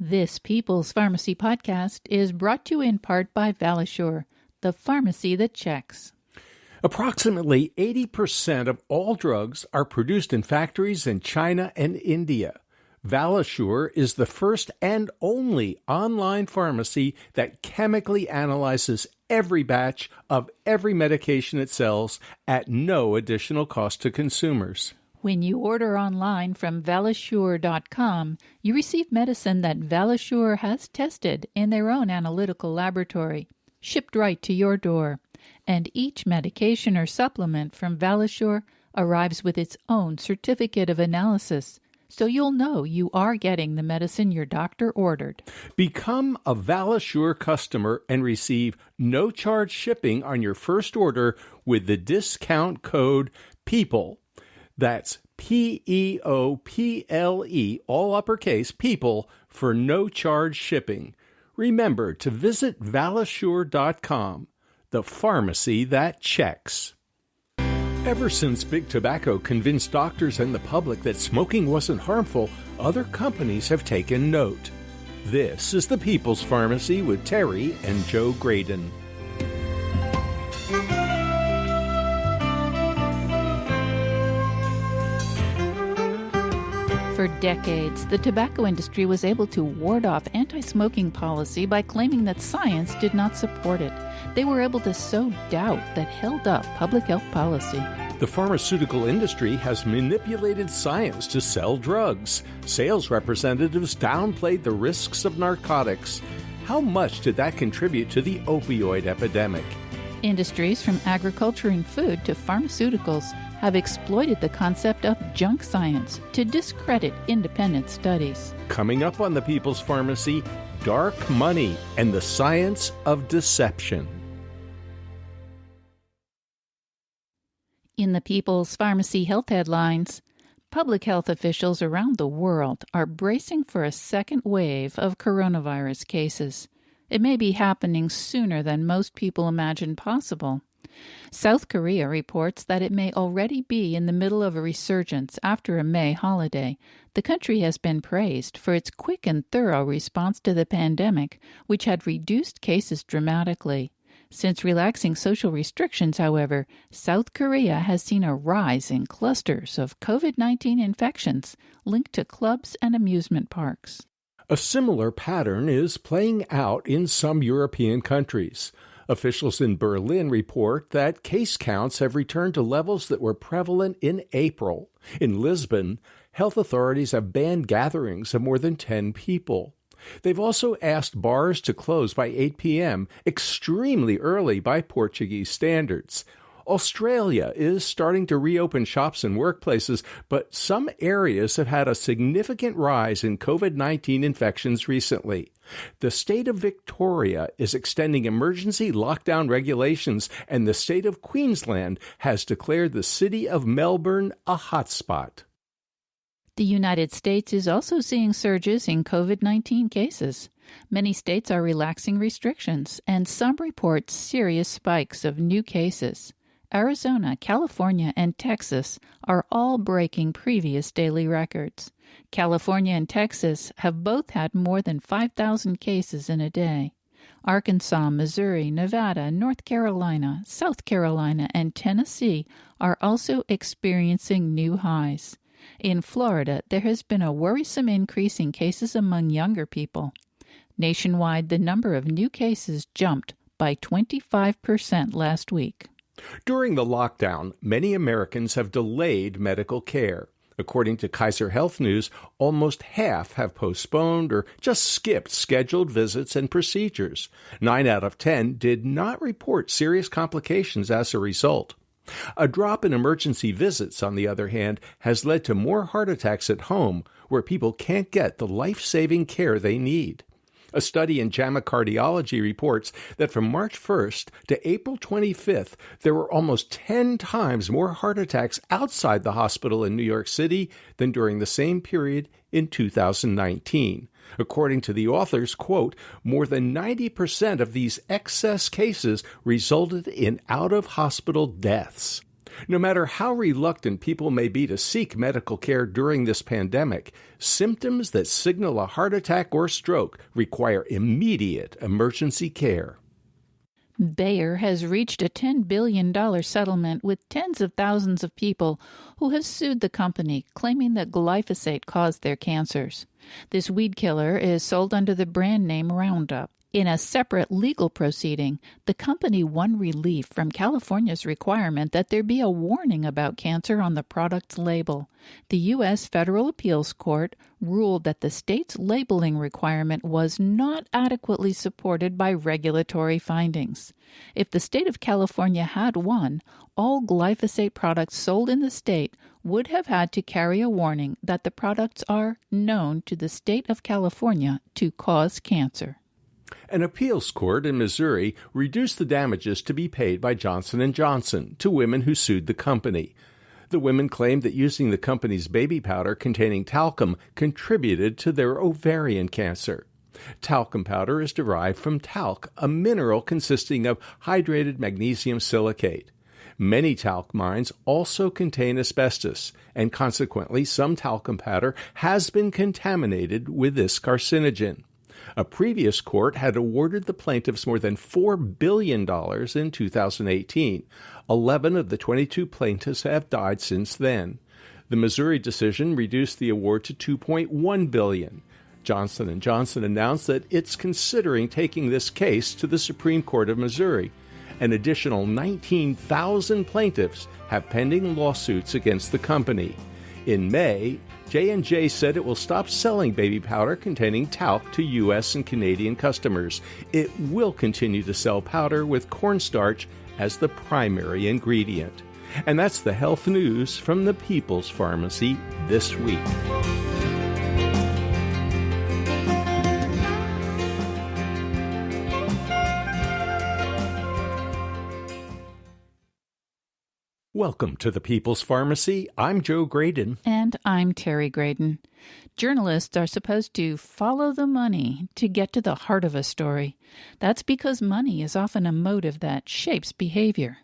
This People's Pharmacy podcast is brought to you in part by Valisure, the pharmacy that checks. Approximately 80% of all drugs are produced in factories in China and India. Valisure is the first and only online pharmacy that chemically analyzes every batch of every medication it sells at no additional cost to consumers. When you order online from Valisure.com, you receive medicine that Valisure has tested in their own analytical laboratory, shipped right to your door. And each medication or supplement from Valisure arrives with its own certificate of analysis, so you'll know you are getting the medicine your doctor ordered. Become a Valisure customer and receive no-charge shipping on your first order with the discount code PEOPLE. That's PEOPLE, all uppercase, PEOPLE, for no-charge shipping. Remember to visit Valisure.com, the pharmacy that checks. Ever since Big Tobacco convinced doctors and the public that smoking wasn't harmful, other companies have taken note. This is the People's Pharmacy with Terry and Joe Graydon. For decades, the tobacco industry was able to ward off anti-smoking policy by claiming that science did not support it. They were able to sow doubt that held up public health policy. The pharmaceutical industry has manipulated science to sell drugs. Sales representatives downplayed the risks of narcotics. How much did that contribute to the opioid epidemic? Industries from agriculture and food to pharmaceuticals have exploited the concept of junk science to discredit independent studies. Coming up on the People's Pharmacy, dark money and the science of deception. In the People's Pharmacy health headlines, public health officials around the world are bracing for a second wave of coronavirus cases. It may be happening sooner than most people imagine possible. South Korea reports that it may already be in the middle of a resurgence after a May holiday. The country has been praised for its quick and thorough response to the pandemic, which had reduced cases dramatically. Since relaxing social restrictions, however, South Korea has seen a rise in clusters of COVID-19 infections linked to clubs and amusement parks. A similar pattern is playing out in some European countries. Officials in Berlin report that case counts have returned to levels that were prevalent in April. In Lisbon, health authorities have banned gatherings of more than 10 people. They've also asked bars to close by 8 p.m., extremely early by Portuguese standards. Australia is starting to reopen shops and workplaces, but some areas have had a significant rise in COVID-19 infections recently. The state of Victoria is extending emergency lockdown regulations, and the state of Queensland has declared the city of Melbourne a hotspot. The United States is also seeing surges in COVID-19 cases. Many states are relaxing restrictions, and some report serious spikes of new cases. Arizona, California, and Texas are all breaking previous daily records. California and Texas have both had more than 5,000 cases in a day. Arkansas, Missouri, Nevada, North Carolina, South Carolina, and Tennessee are also experiencing new highs. In Florida, there has been a worrisome increase in cases among younger people. Nationwide, the number of new cases jumped by 25% last week. During the lockdown, many Americans have delayed medical care. According to Kaiser Health News, almost half have postponed or just skipped scheduled visits and procedures. 9 out of 10 did not report serious complications as a result. A drop in emergency visits, on the other hand, has led to more heart attacks at home, where people can't get the life-saving care they need. A study in JAMA Cardiology reports that from March 1st to April 25th, there were almost 10 times more heart attacks outside the hospital in New York City than during the same period in 2019. According to the authors, quote, more than 90% of these excess cases resulted in out-of-hospital deaths. No matter how reluctant people may be to seek medical care during this pandemic, symptoms that signal a heart attack or stroke require immediate emergency care. Bayer has reached a $10 billion settlement with tens of thousands of people who have sued the company, claiming that glyphosate caused their cancers. This weed killer is sold under the brand name Roundup. In a separate legal proceeding, the company won relief from California's requirement that there be a warning about cancer on the product's label. The U.S. Federal Appeals Court ruled that the state's labeling requirement was not adequately supported by regulatory findings. If the state of California had won, all glyphosate products sold in the state would have had to carry a warning that the products are known to the state of California to cause cancer. An appeals court in Missouri reduced the damages to be paid by Johnson & Johnson to women who sued the company. The women claimed that using the company's baby powder containing talcum contributed to their ovarian cancer. Talcum powder is derived from talc, a mineral consisting of hydrated magnesium silicate. Many talc mines also contain asbestos, and consequently some talcum powder has been contaminated with this carcinogen. A previous court had awarded the plaintiffs more than $4 billion in 2018. 11 of the 22 plaintiffs have died since then. The Missouri decision reduced the award to $2.1 billion. Johnson & Johnson announced that it's considering taking this case to the Supreme Court of Missouri. An additional 19,000 plaintiffs have pending lawsuits against the company. In May, J&J said it will stop selling baby powder containing talc to U.S. and Canadian customers. It will continue to sell powder with cornstarch as the primary ingredient. And that's the health news from the People's Pharmacy this week. Welcome to the People's Pharmacy. I'm Joe Graydon. And I'm Terry Graydon. Journalists are supposed to follow the money to get to the heart of a story. That's because money is often a motive that shapes behavior.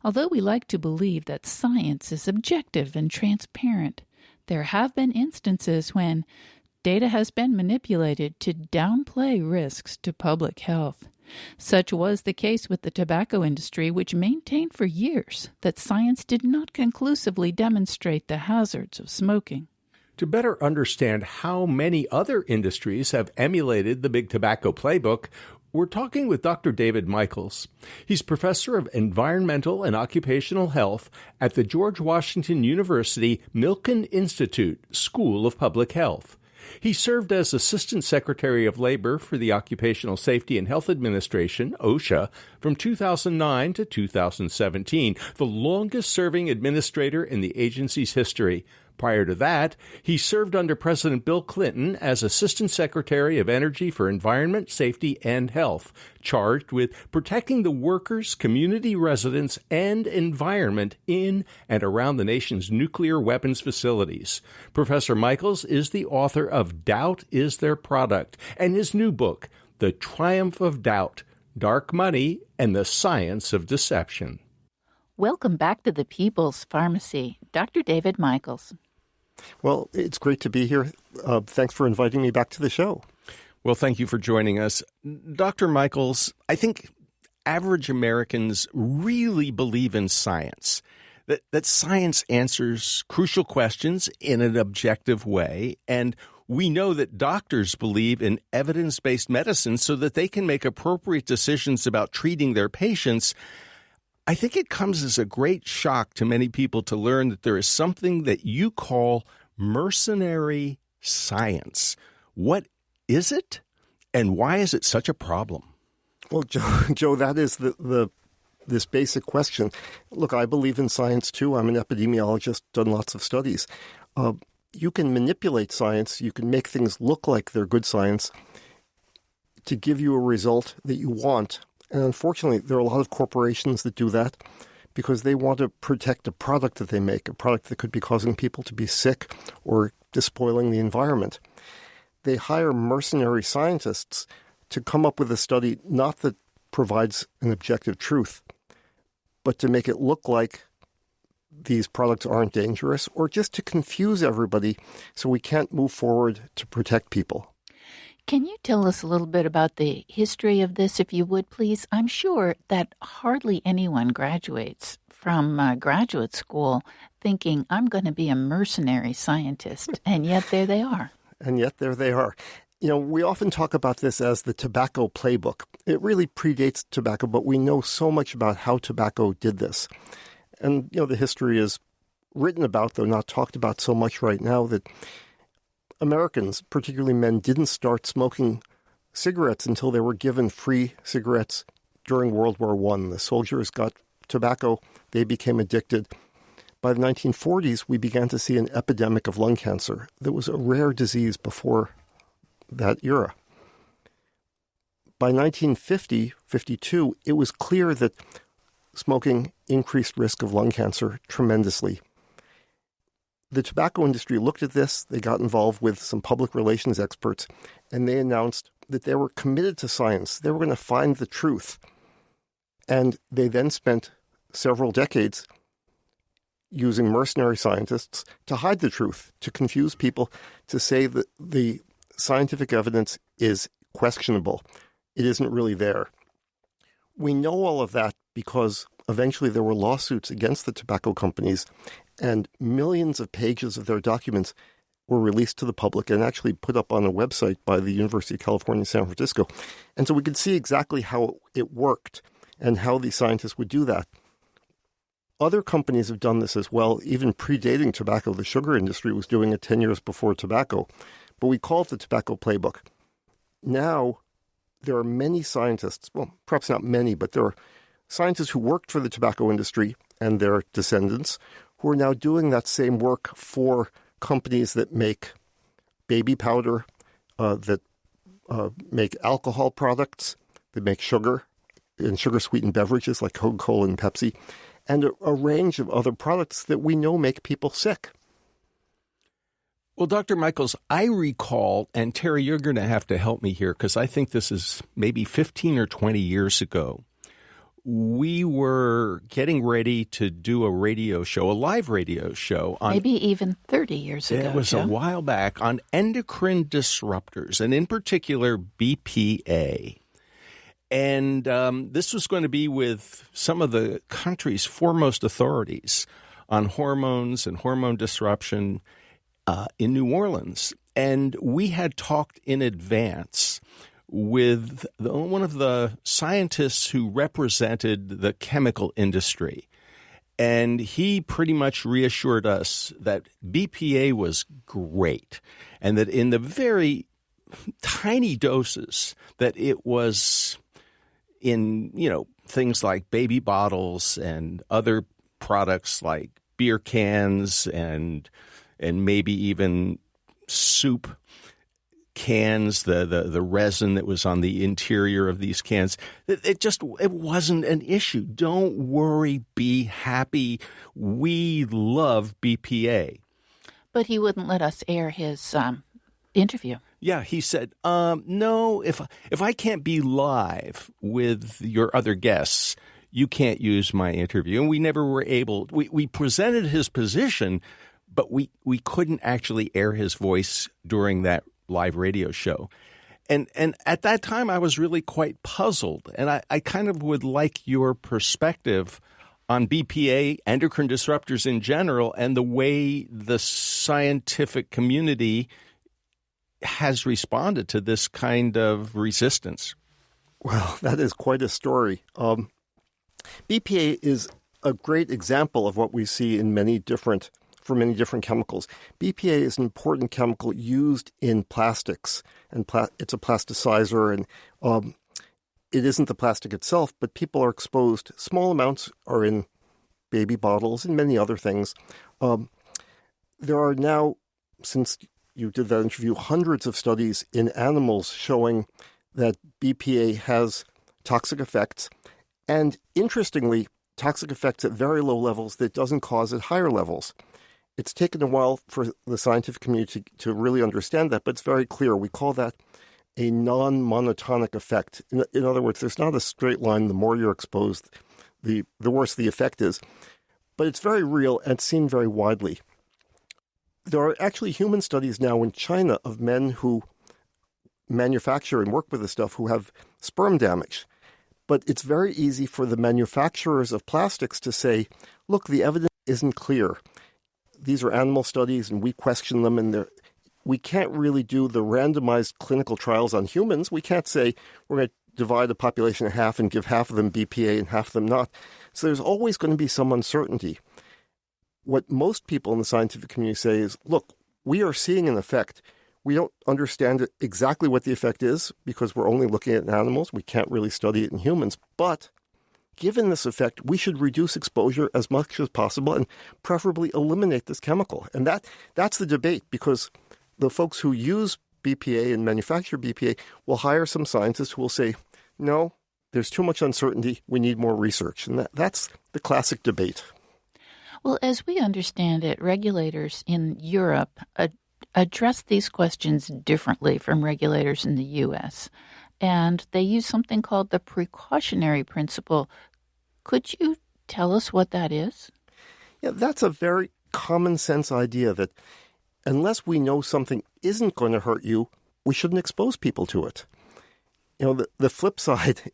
Although we like to believe that science is objective and transparent, there have been instances when data has been manipulated to downplay risks to public health. Such was the case with the tobacco industry, which maintained for years that science did not conclusively demonstrate the hazards of smoking. To better understand how many other industries have emulated the big tobacco playbook, we're talking with Dr. David Michaels. He's professor of environmental and occupational health at the George Washington University Milken Institute School of Public Health. He served as Assistant Secretary of Labor for the Occupational Safety and Health Administration, OSHA, from 2009 to 2017, the longest-serving administrator in the agency's history. Prior to that, he served under President Bill Clinton as Assistant Secretary of Energy for Environment, Safety, and Health, charged with protecting the workers, community residents, and environment in and around the nation's nuclear weapons facilities. Professor Michaels is the author of Doubt is Their Product, and his new book, The Triumph of Doubt, Dark Money and the Science of Deception. Welcome back to the People's Pharmacy, Dr. David Michaels. Well, it's great to be here. Thanks for inviting me back to the show. Well, thank you for joining us. Dr. Michaels, I think average Americans really believe in science, that science answers crucial questions in an objective way, and we know that doctors believe in evidence-based medicine so that they can make appropriate decisions about treating their patients. I think it comes as a great shock to many people to learn that there is something that you call mercenary science. What is it, and why is it such a problem? Well, Joe, that is this basic question. Look, I believe in science too. I'm an epidemiologist, done lots of studies. You can manipulate science. You can make things look like they're good science to give you a result that you want. And unfortunately, there are a lot of corporations that do that because they want to protect a product that they make, a product that could be causing people to be sick or despoiling the environment. They hire mercenary scientists to come up with a study not that provides an objective truth, but to make it look like these products aren't dangerous, or just to confuse everybody so we can't move forward to protect people. Can you tell us a little bit about the history of this, if you would, please? I'm sure that hardly anyone graduates from graduate school thinking, I'm going to be a mercenary scientist, and yet there they are. And yet there they are. We often talk about this as the tobacco playbook. It really predates tobacco, but we know so much about how tobacco did this. And, the history is written about, though not talked about so much right now, that Americans, particularly men, didn't start smoking cigarettes until they were given free cigarettes during World War I. The soldiers got tobacco. They became addicted. By the 1940s, we began to see an epidemic of lung cancer that was a rare disease before that era. By 1950-52, it was clear that smoking increased risk of lung cancer tremendously. The tobacco industry looked at this, they got involved with some public relations experts, and they announced that they were committed to science. They were going to find the truth. And they then spent several decades using mercenary scientists to hide the truth, to confuse people, to say that the scientific evidence is questionable. It isn't really there. We know all of that because eventually there were lawsuits against the tobacco companies, and millions of pages of their documents were released to the public and actually put up on a website by the University of California, San Francisco. And so we could see exactly how it worked and how these scientists would do that. Other companies have done this as well, even predating tobacco. The sugar industry was doing it 10 years before tobacco. But we call it the tobacco playbook. Now, there are many scientists, well, perhaps not many, but there are scientists who worked for the tobacco industry and their descendants who are now doing that same work for companies that make baby powder, that make alcohol products, that make sugar and sugar-sweetened beverages like Coca-Cola and Pepsi, and a range of other products that we know make people sick. Well, Dr. Michaels, I recall, and Terry, you're going to have to help me here because I think this is maybe 15 or 20 years ago. We were getting ready to do a radio show, a live radio show. Maybe even 30 years ago. It was a while back on endocrine disruptors, and in particular BPA. And this was going to be with some of the country's foremost authorities on hormones and hormone disruption in New Orleans. And we had talked in advance with one of the scientists who represented the chemical industry. And he pretty much reassured us that BPA was great and that in the very tiny doses that it was in, things like baby bottles and other products like beer cans and maybe even soup cans, the resin that was on the interior of these cans. It wasn't an issue. Don't worry, be happy. We love BPA. But he wouldn't let us air his interview. Yeah, he said, no, if I can't be live with your other guests, you can't use my interview. And we never were able, we presented his position, but we couldn't actually air his voice during that live radio show. And at that time, I was really quite puzzled. And I kind of would like your perspective on BPA, endocrine disruptors in general, and the way the scientific community has responded to this kind of resistance. Well, that is quite a story. BPA is a great example of what we see in many different chemicals. BPA is an important chemical used in plastics, and it's a plasticizer, and it isn't the plastic itself, but people are exposed. Small amounts are in baby bottles and many other things. There are now, since you did that interview, hundreds of studies in animals showing that BPA has toxic effects, and interestingly, toxic effects at very low levels that doesn't cause at higher levels. It's taken a while for the scientific community to really understand that, but it's very clear. We call that a non-monotonic effect. In other words, there's not a straight line. The more you're exposed, the worse the effect is. but it's very real and it's seen very widely. There are actually human studies now in China of men who manufacture and work with this stuff who have sperm damage. But it's very easy for the manufacturers of plastics to say, look, the evidence isn't clear. These are animal studies and we question them, and we can't really do the randomized clinical trials on humans. We can't say we're going to divide the population in half and give half of them BPA and half of them not. So there's always going to be some uncertainty. What most people in the scientific community say is, look, we are seeing an effect. We don't understand exactly what the effect is because we're only looking at animals. We can't really study it in humans. But given this effect, we should reduce exposure as much as possible and preferably eliminate this chemical. And that's the debate, because the folks who use BPA and manufacture BPA will hire some scientists who will say, no, there's too much uncertainty. We need more research. And that's the classic debate. Well, as we understand it, regulators in Europe address these questions differently from regulators in the U.S., and they use something called the precautionary principle. Could you tell us what that is? Yeah, that's a very common sense idea that unless we know something isn't going to hurt you, we shouldn't expose people to it. You know, the flip side,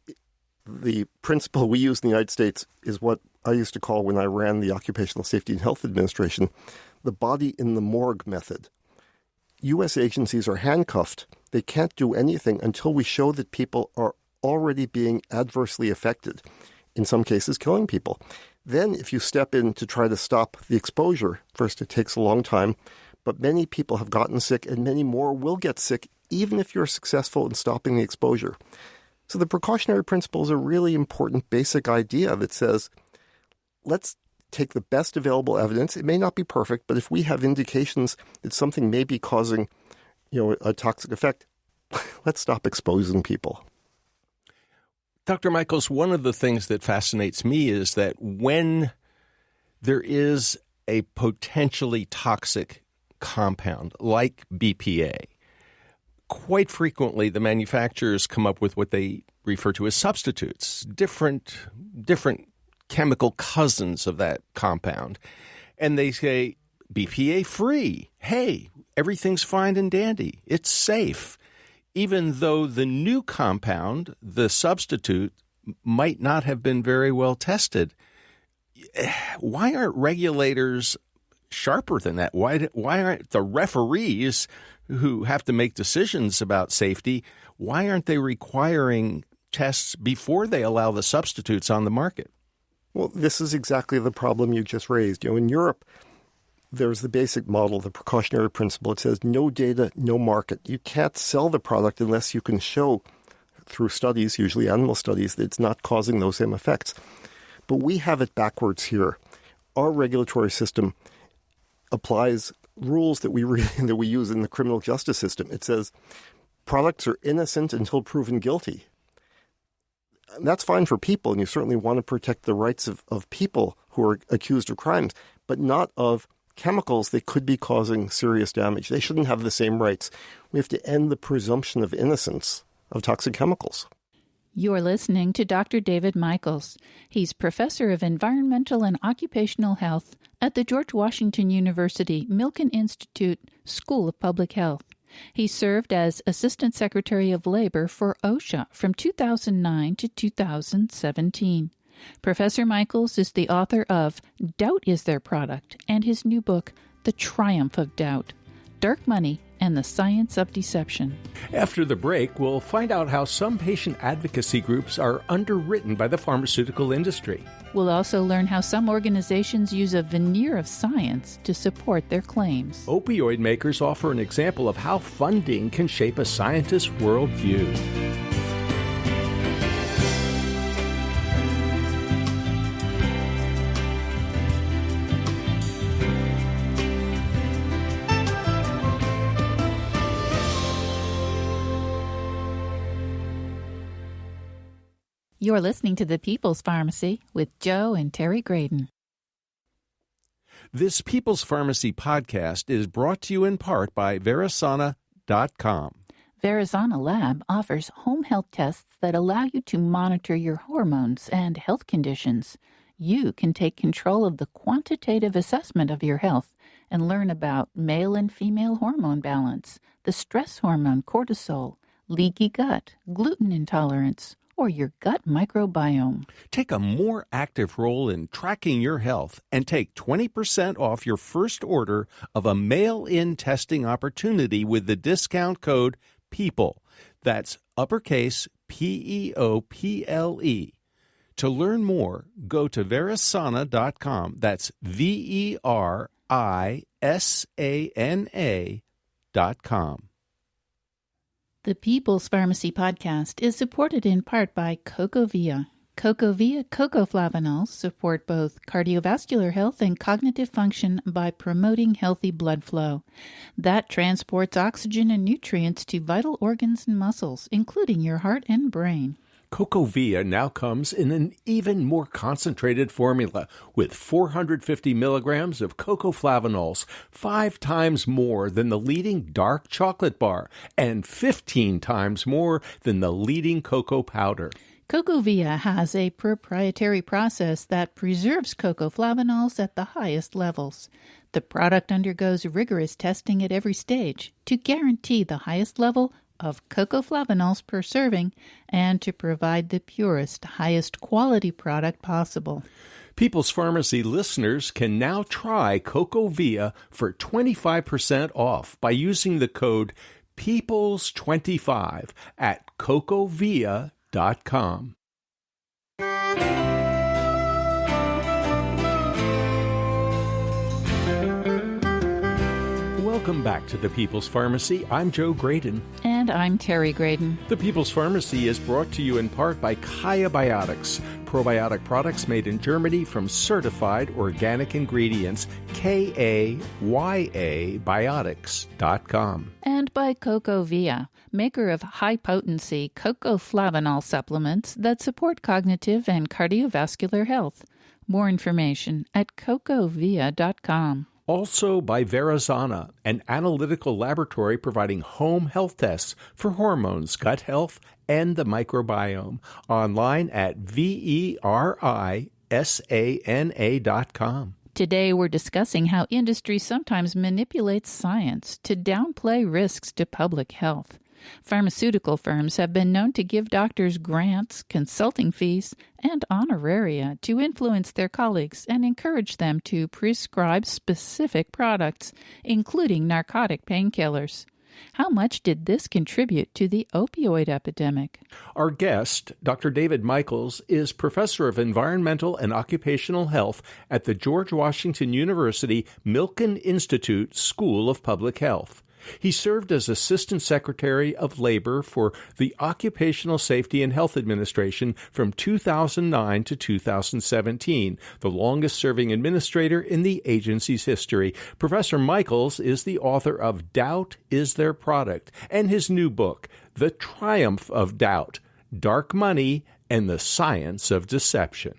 the principle we use in the United States is what I used to call, when I ran the Occupational Safety and Health Administration, the body in the morgue method. U.S. agencies are handcuffed. They can't do anything until we show that people are already being adversely affected, in some cases killing people. Then if you step in to try to stop the exposure, first it takes a long time, but many people have gotten sick and many more will get sick even if you're successful in stopping the exposure. So the precautionary principle is a really important basic idea that says, let's take the best available evidence. It may not be perfect, but if we have indications that something may be causing, a toxic effect, let's stop exposing people. Dr. Michaels, one of the things that fascinates me is that when there is a potentially toxic compound like BPA, quite frequently the manufacturers come up with what they refer to as substitutes, different chemical cousins of that compound. And they say, BPA free. Hey, everything's fine and dandy. It's safe. Even though the new compound, the substitute, might not have been very well tested. Why aren't regulators sharper than that? Why aren't the referees who have to make decisions about safety, why aren't they requiring tests before they allow the substitutes on the market? Well, this is exactly the problem you just raised. In Europe, there's the basic model, the precautionary principle. It says no data, no market. You can't sell the product unless you can show through studies, usually animal studies, that it's not causing those same effects. But we have it backwards here. Our regulatory system applies rules that we use in the criminal justice system. It says products are innocent until proven guilty. And that's fine for people, and you certainly want to protect the rights of people who are accused of crimes, but not of chemicals that could be causing serious damage. They shouldn't have the same rights. We have to end the presumption of innocence of toxic chemicals. You're listening to Dr. David Michaels. He's professor of environmental and occupational health at the George Washington University Milken Institute School of Public Health. He served as Assistant Secretary of Labor for OSHA from 2009 to 2017. Professor Michaels is the author of Doubt is Their Product and his new book, The Triumph of Doubt, Dark Money and the Science of Deception. After the break, we'll find out how some patient advocacy groups are underwritten by the pharmaceutical industry. We'll also learn how some organizations use a veneer of science to support their claims. Opioid makers offer an example of how funding can shape a scientist's worldview. You're listening to The People's Pharmacy with Joe and Terry Graydon. This People's Pharmacy podcast is brought to you in part by Verisana.com. Verisana Lab offers home health tests that allow you to monitor your hormones and health conditions. you can take control of the quantitative assessment of your health and learn about male and female hormone balance, the stress hormone cortisol, leaky gut, gluten intolerance, or your gut microbiome. Take a more active role in tracking your health and take 20% off your first order of a mail-in testing opportunity with the discount code PEOPLE. That's uppercase PEOPLE. To learn more, go to verisana.com. That's VERISANA.com. The People's Pharmacy podcast is supported in part by CocoVia. CocoVia cocoflavanols support both cardiovascular health and cognitive function by promoting healthy blood flow. That transports oxygen and nutrients to vital organs and muscles, including your heart and brain. CocoVia now comes in an even more concentrated formula with 450 milligrams of cocoflavanols, 5 times more than the leading dark chocolate bar and 15 times more than the leading cocoa powder. CocoVia has a proprietary process that preserves cocoflavanols at the highest levels. The product undergoes rigorous testing at every stage to guarantee the highest level of cocoflavanols per serving and to provide the purest, highest quality product possible. People's Pharmacy listeners can now try CocoVia for 25% off by using the code PEOPLES25 at cocovia.com. Welcome back to the People's Pharmacy. I'm Joe Graydon. And I'm Terry Graydon. The People's Pharmacy is brought to you in part by Kaya Biotics, probiotic products made in Germany from certified organic ingredients, KAYA Biotics.com. And by CocoVia, maker of high-potency cocoflavanol supplements that support cognitive and cardiovascular health. More information at cocovia.com. Also by Verisana, an analytical laboratory providing home health tests for hormones, gut health, and the microbiome. Online at verisana.com. Today we're discussing how industry sometimes manipulates science to downplay risks to public health. Pharmaceutical firms have been known to give doctors grants, consulting fees, and honoraria to influence their colleagues and encourage them to prescribe specific products, including narcotic painkillers. How much did this contribute to the opioid epidemic? Our guest, Dr. David Michaels, is professor of environmental and occupational health at the George Washington University Milken Institute School of Public Health. He served as Assistant Secretary of Labor for the Occupational Safety and Health Administration from 2009 to 2017, the longest-serving administrator in the agency's history. Professor Michaels is the author of Doubt is Their Product and his new book, The Triumph of Doubt, Dark Money and the Science of Deception.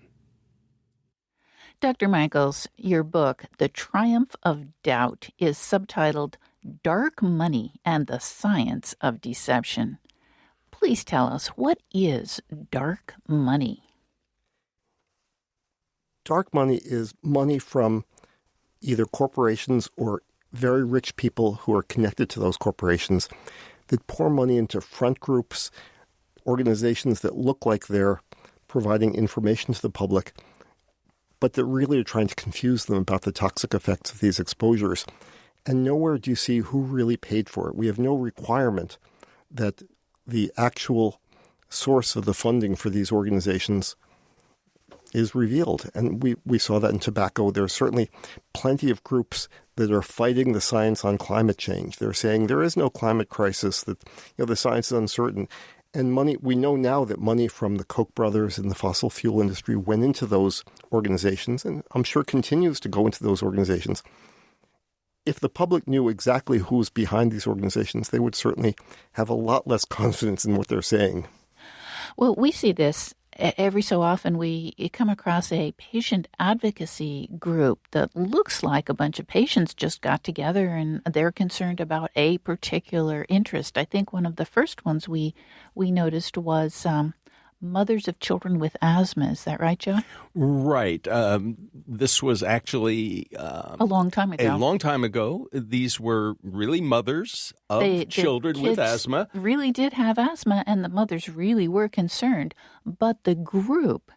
Dr. Michaels, your book, The Triumph of Doubt, is subtitled Dark Money and the Science of Deception. Please tell us, what is dark money? Dark money is money from either corporations or very rich people who are connected to those corporations that pour money into front groups, organizations that look like they're providing information to the public, but that really are trying to confuse them about the toxic effects of these exposures. And nowhere do you see who really paid for it. We have no requirement that the actual source of the funding for these organizations is revealed. And we saw that in tobacco. There are certainly plenty of groups that are fighting the science on climate change. They're saying there is no climate crisis, that the science is uncertain. And money, we know now that money from the Koch brothers and the fossil fuel industry went into those organizations, and I'm sure continues to go into those organizations. If the public knew exactly who's behind these organizations, they would certainly have a lot less confidence in what they're saying. Well, we see this every so often. We come across a patient advocacy group that looks like a bunch of patients just got together and they're concerned about a particular interest. I think one of the first ones we noticed was mothers of children with asthma. Is that right, Joe? Right. This was actually a long time ago. A long time ago. These were really mothers of children with asthma. Really did have asthma, and the mothers really were concerned. But the group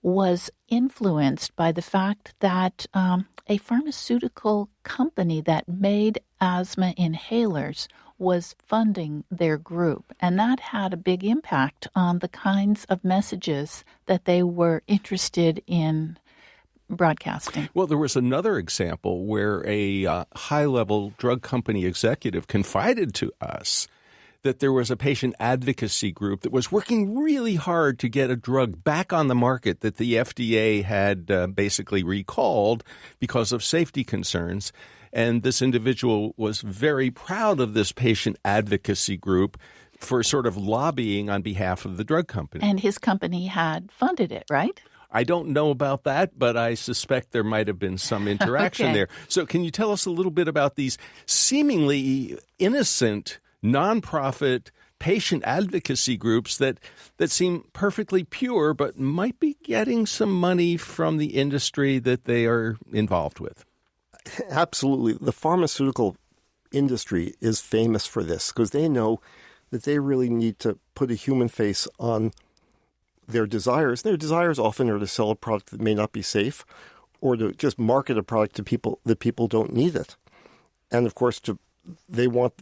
was influenced by the fact that a pharmaceutical company that made asthma inhalers was funding their group. And that had a big impact on the kinds of messages that they were interested in broadcasting. Well, there was another example where a high-level drug company executive confided to us that there was a patient advocacy group that was working really hard to get a drug back on the market that the FDA had basically recalled because of safety concerns. And this individual was very proud of this patient advocacy group for sort of lobbying on behalf of the drug company. And his company had funded it, right? I don't know about that, but I suspect there might have been some interaction there. So can you tell us a little bit about these seemingly innocent nonprofit patient advocacy groups that seem perfectly pure but might be getting some money from the industry that they are involved with? Absolutely. The pharmaceutical industry is famous for this because they know that they really need to put a human face on their desires. Their desires often are to sell a product that may not be safe or to just market a product to people that people don't need it. And of course, they want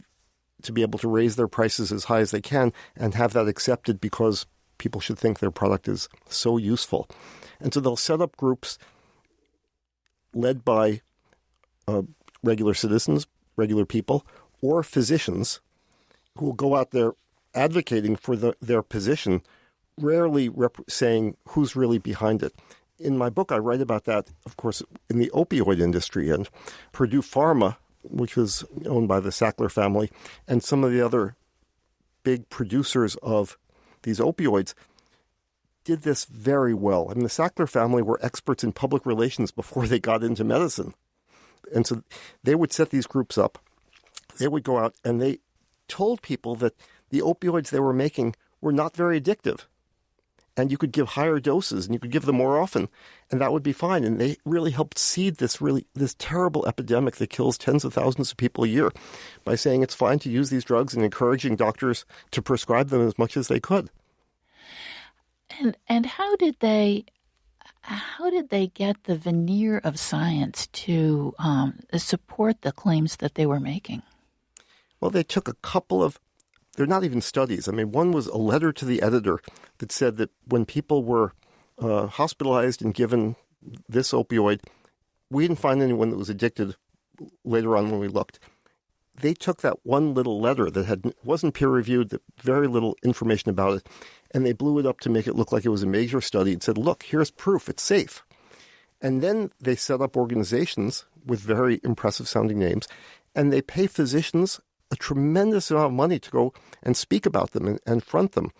to be able to raise their prices as high as they can and have that accepted because people should think their product is so useful. And so they'll set up groups led by regular citizens, regular people, or physicians who will go out there advocating for their position, rarely saying who's really behind it. In my book, I write about that, of course, in the opioid industry. And Purdue Pharma, which was owned by the Sackler family, and some of the other big producers of these opioids did this very well. I mean, the Sackler family were experts in public relations before they got into medicine. And so they would set these groups up. They would go out and they told people that the opioids they were making were not very addictive. And you could give higher doses and you could give them more often, and that would be fine. And they really helped seed this terrible epidemic that kills tens of thousands of people a year by saying it's fine to use these drugs and encouraging doctors to prescribe them as much as they could. And how did they get the veneer of science to support the claims that they were making? Well, they took a couple of, they're not even studies. I mean, one was a letter to the editor that said that when people were hospitalized and given this opioid, we didn't find anyone that was addicted later on when we looked. They took that one little letter that wasn't peer-reviewed, that very little information about it, and they blew it up to make it look like it was a major study and said, look, here's proof, it's safe. And then they set up organizations with very impressive-sounding names, and they pay physicians a tremendous amount of money to go and speak about them and front them.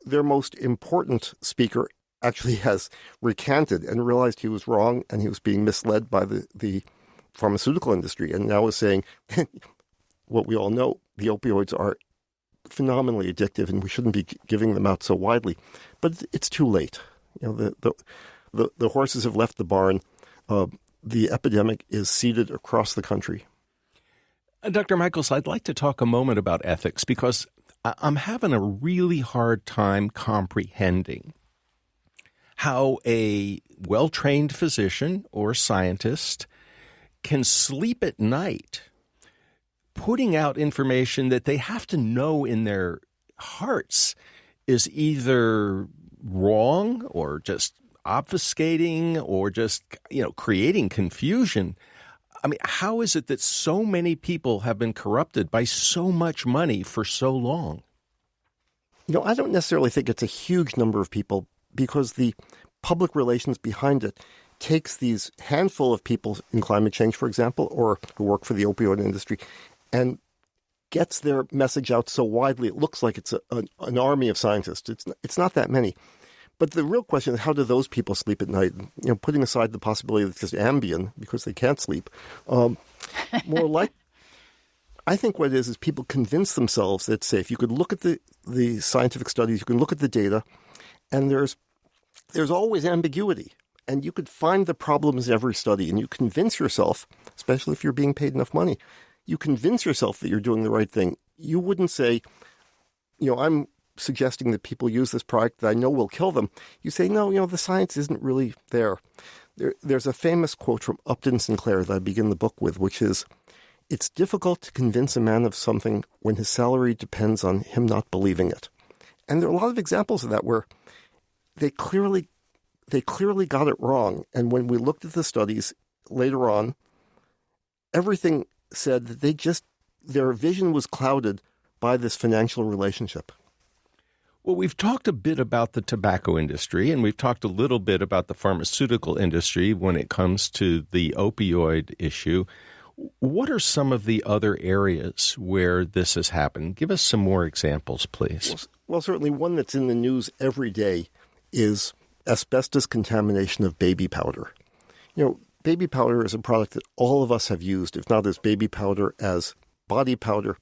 Their most important speaker actually has recanted and realized he was wrong and he was being misled by the pharmaceutical industry, and now is saying what we all know, the opioids are phenomenally addictive and we shouldn't be giving them out so widely. But it's too late. You know, the horses have left the barn. The epidemic is seeded across the country. Dr. Michaels, I'd like to talk a moment about ethics because I'm having a really hard time comprehending how a well-trained physician or scientist can sleep at night putting out information that they have to know in their hearts is either wrong or just obfuscating or just, creating confusion. I mean, how is it that so many people have been corrupted by so much money for so long? I don't necessarily think it's a huge number of people because the public relations behind it takes these handful of people in climate change, for example, or who work for the opioid industry, and gets their message out so widely it looks like it's an army of scientists. It's not that many. But the real question is, how do those people sleep at night? Putting aside the possibility that it's just Ambien because they can't sleep, more I think what it is people convince themselves that, say, if you could look at the scientific studies, you can look at the data, and there's always ambiguity. And you could find the problems in every study, and you convince yourself, especially if you're being paid enough money, you convince yourself that you're doing the right thing. You wouldn't say, I'm suggesting that people use this product that I know will kill them. You say, no, the science isn't really there. There's a famous quote from Upton Sinclair that I begin the book with, which is, "It's difficult to convince a man of something when his salary depends on him not believing it." And there are a lot of examples of that where they clearly got it wrong. And when we looked at the studies later on, everything said that their vision was clouded by this financial relationship. Well, we've talked a bit about the tobacco industry, and we've talked a little bit about the pharmaceutical industry when it comes to the opioid issue. What are some of the other areas where this has happened? Give us some more examples, please. Well, certainly one that's in the news every day is asbestos contamination of baby powder. Baby powder is a product that all of us have used, if not as baby powder, as body powder.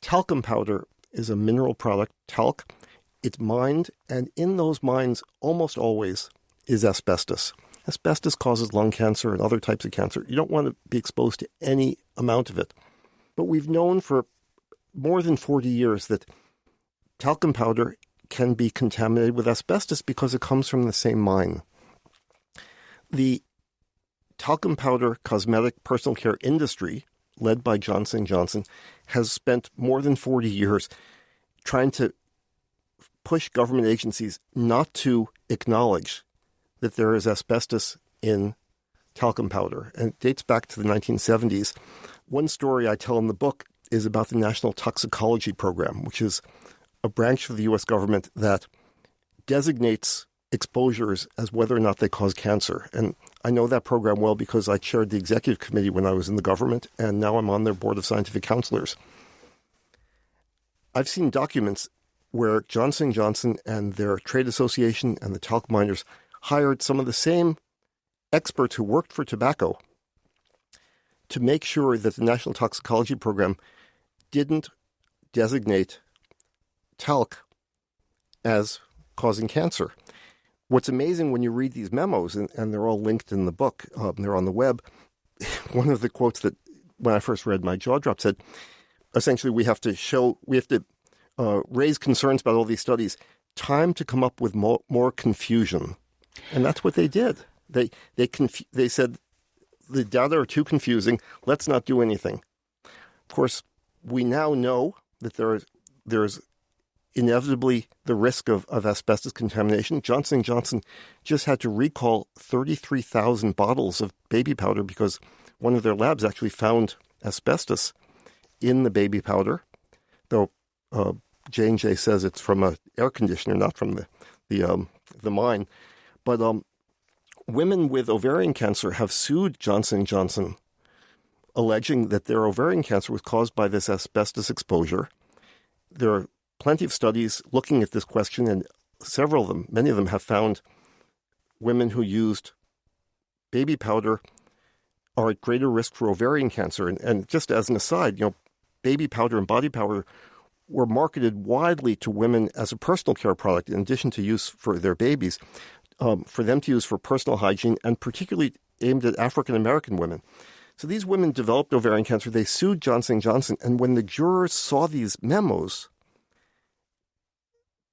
Talcum powder is a mineral product, talc. It's mined, and in those mines almost always is asbestos. Asbestos causes lung cancer and other types of cancer. You don't want to be exposed to any amount of it. But we've known for more than 40 years that talcum powder can be contaminated with asbestos because it comes from the same mine. The talcum powder cosmetic personal care industry, led by Johnson & Johnson, has spent more than 40 years trying to push government agencies not to acknowledge that there is asbestos in talcum powder. And it dates back to the 1970s. One story I tell in the book is about the National Toxicology Program, which is a branch of the U.S. government that designates exposures as whether or not they cause cancer. And I know that program well because I chaired the executive committee when I was in the government, and now I'm on their board of scientific counselors. I've seen documents where Johnson & Johnson and their trade association and the talc miners hired some of the same experts who worked for tobacco to make sure that the National Toxicology Program didn't designate talc as causing cancer. What's amazing when you read these memos, and they're all linked in the book, they're on the web, one of the quotes that when I first read my jaw dropped said, essentially we have to raise concerns about all these studies, time to come up with more confusion. And that's what they did. They said the data are too confusing, let's not do anything. Of course, we now know that there's inevitably the risk of asbestos contamination. Johnson & Johnson just had to recall 33,000 bottles of baby powder because one of their labs actually found asbestos in the baby powder, though J&J says it's from an air conditioner, not from the mine. But women with ovarian cancer have sued Johnson & Johnson, alleging that their ovarian cancer was caused by this asbestos exposure. There are plenty of studies looking at this question, and many of them have found women who used baby powder are at greater risk for ovarian cancer. And just as an aside, baby powder and body powder were marketed widely to women as a personal care product, in addition to use for their babies, for them to use for personal hygiene, and particularly aimed at African-American women. So these women developed ovarian cancer. They sued Johnson & Johnson, and when the jurors saw these memos,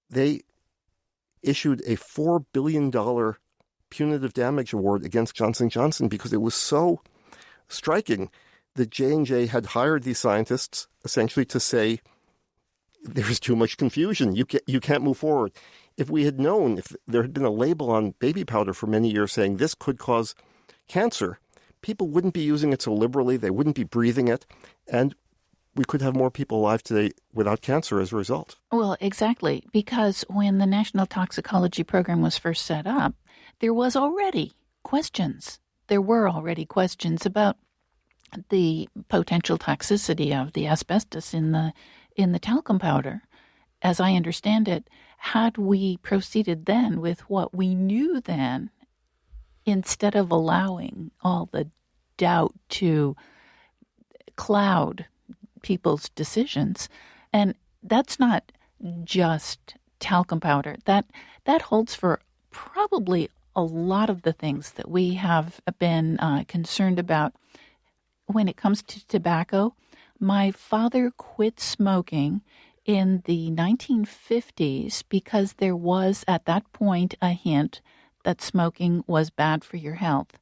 they issued a $4 billion punitive damage award against Johnson & Johnson because it was so striking that J&J had hired these scientists essentially to say, there's too much confusion. You can't move forward. If we had known, if there had been a label on baby powder for many years saying this could cause cancer, people wouldn't be using it so liberally. They wouldn't be breathing it. And we could have more people alive today without cancer as a result. Well, exactly. Because when the National Toxicology Program was first set up, there were already questions about the potential toxicity of the asbestos in the talcum powder. As I understand it, had we proceeded then with what we knew then, instead of allowing all the doubt to cloud people's decisions. And that's not just talcum powder. That holds for probably a lot of the things that we have been concerned about when it comes to tobacco. My father quit smoking in the 1950s because there was at that point a hint that smoking was bad for your health.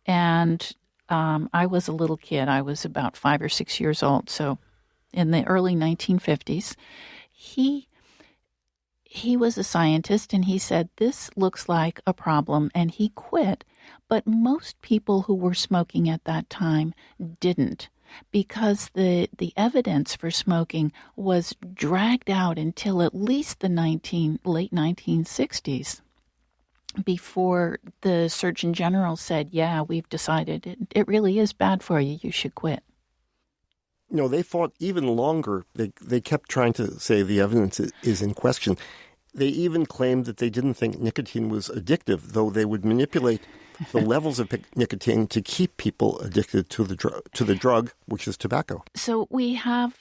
And I was a little kid. I was about 5 or 6 years old. So in the early 1950s, he was a scientist, and he said, this looks like a problem, and he quit. But most people who were smoking at that time didn't, because the evidence for smoking was dragged out until at least the late 1960s, before the Surgeon General said, yeah, we've decided it really is bad for you. You should quit. They fought even longer. They kept trying to say the evidence is in question. They even claimed that they didn't think nicotine was addictive, though they would manipulate the levels of nicotine to keep people addicted to the drug, which is tobacco. So we have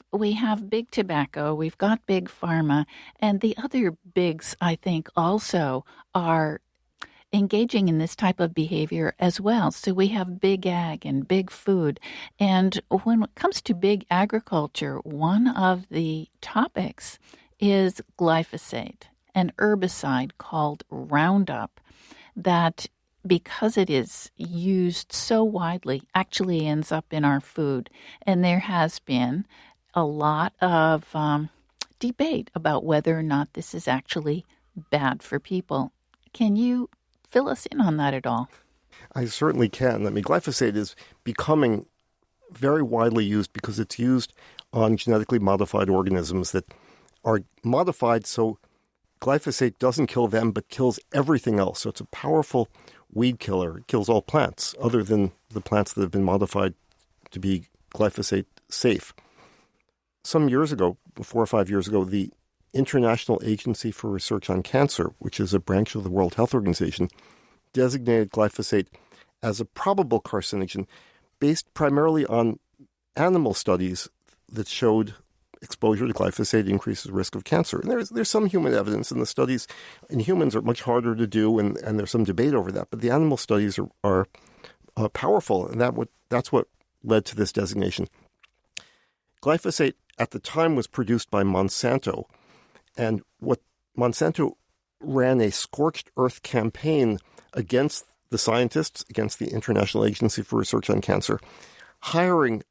big tobacco, we've got big pharma, and the other bigs, I think, also are engaging in this type of behavior as well. So we have big ag and big food. And when it comes to big agriculture, one of the topics is glyphosate, an herbicide called Roundup that, because it is used so widely, actually ends up in our food. And there has been a lot of debate about whether or not this is actually bad for people. Can you fill us in on that at all? I certainly can. I mean, glyphosate is becoming very widely used because it's used on genetically modified organisms that are modified so glyphosate doesn't kill them but kills everything else. So it's a powerful weed killer. It kills all plants other than the plants that have been modified to be glyphosate safe. Some years ago, 4 or 5 years ago, the International Agency for Research on Cancer, which is a branch of the World Health Organization, designated glyphosate as a probable carcinogen based primarily on animal studies that showed exposure to glyphosate increases risk of cancer. And there's some human evidence, and the studies in humans are much harder to do, and there's some debate over that. But the animal studies are powerful, and that's what led to this designation. Glyphosate at the time was produced by Monsanto, and what Monsanto ran a scorched earth campaign against the scientists, against the International Agency for Research on Cancer, hiring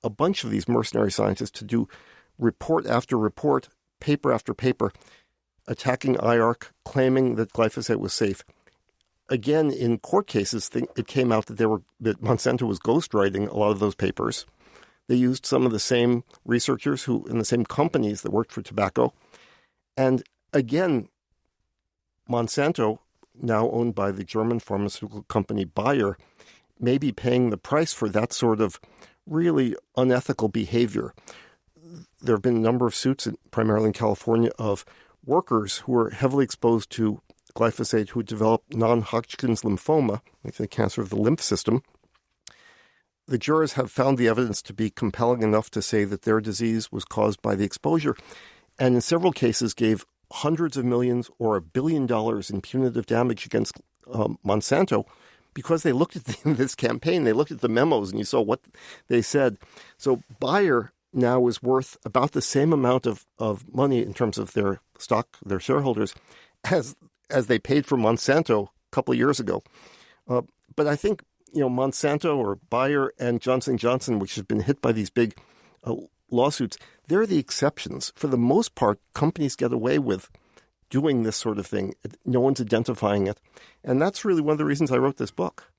a bunch of these mercenary scientists to do report after report, paper after paper, attacking IARC, claiming that glyphosate was safe. Again, in court cases, it came out that Monsanto was ghostwriting a lot of those papers. They used some of the same researchers in the same companies that worked for tobacco. And again, Monsanto, now owned by the German pharmaceutical company Bayer, may be paying the price for that sort of really unethical behavior. There have been a number of suits, primarily in California, of workers who were heavily exposed to glyphosate who developed non-Hodgkin's lymphoma, like the cancer of the lymph system. The jurors have found the evidence to be compelling enough to say that their disease was caused by the exposure, and in several cases gave hundreds of millions or $1 billion in punitive damage against Monsanto because they looked at this campaign, they looked at the memos, and you saw what they said. So Bayer now is worth about the same amount of money in terms of their stock, their shareholders, as they paid for Monsanto a couple of years ago. But I think Monsanto or Bayer and Johnson & Johnson, which has been hit by these big lawsuits, they're the exceptions. For the most part, companies get away with doing this sort of thing. No one's identifying it. And that's really one of the reasons I wrote this book.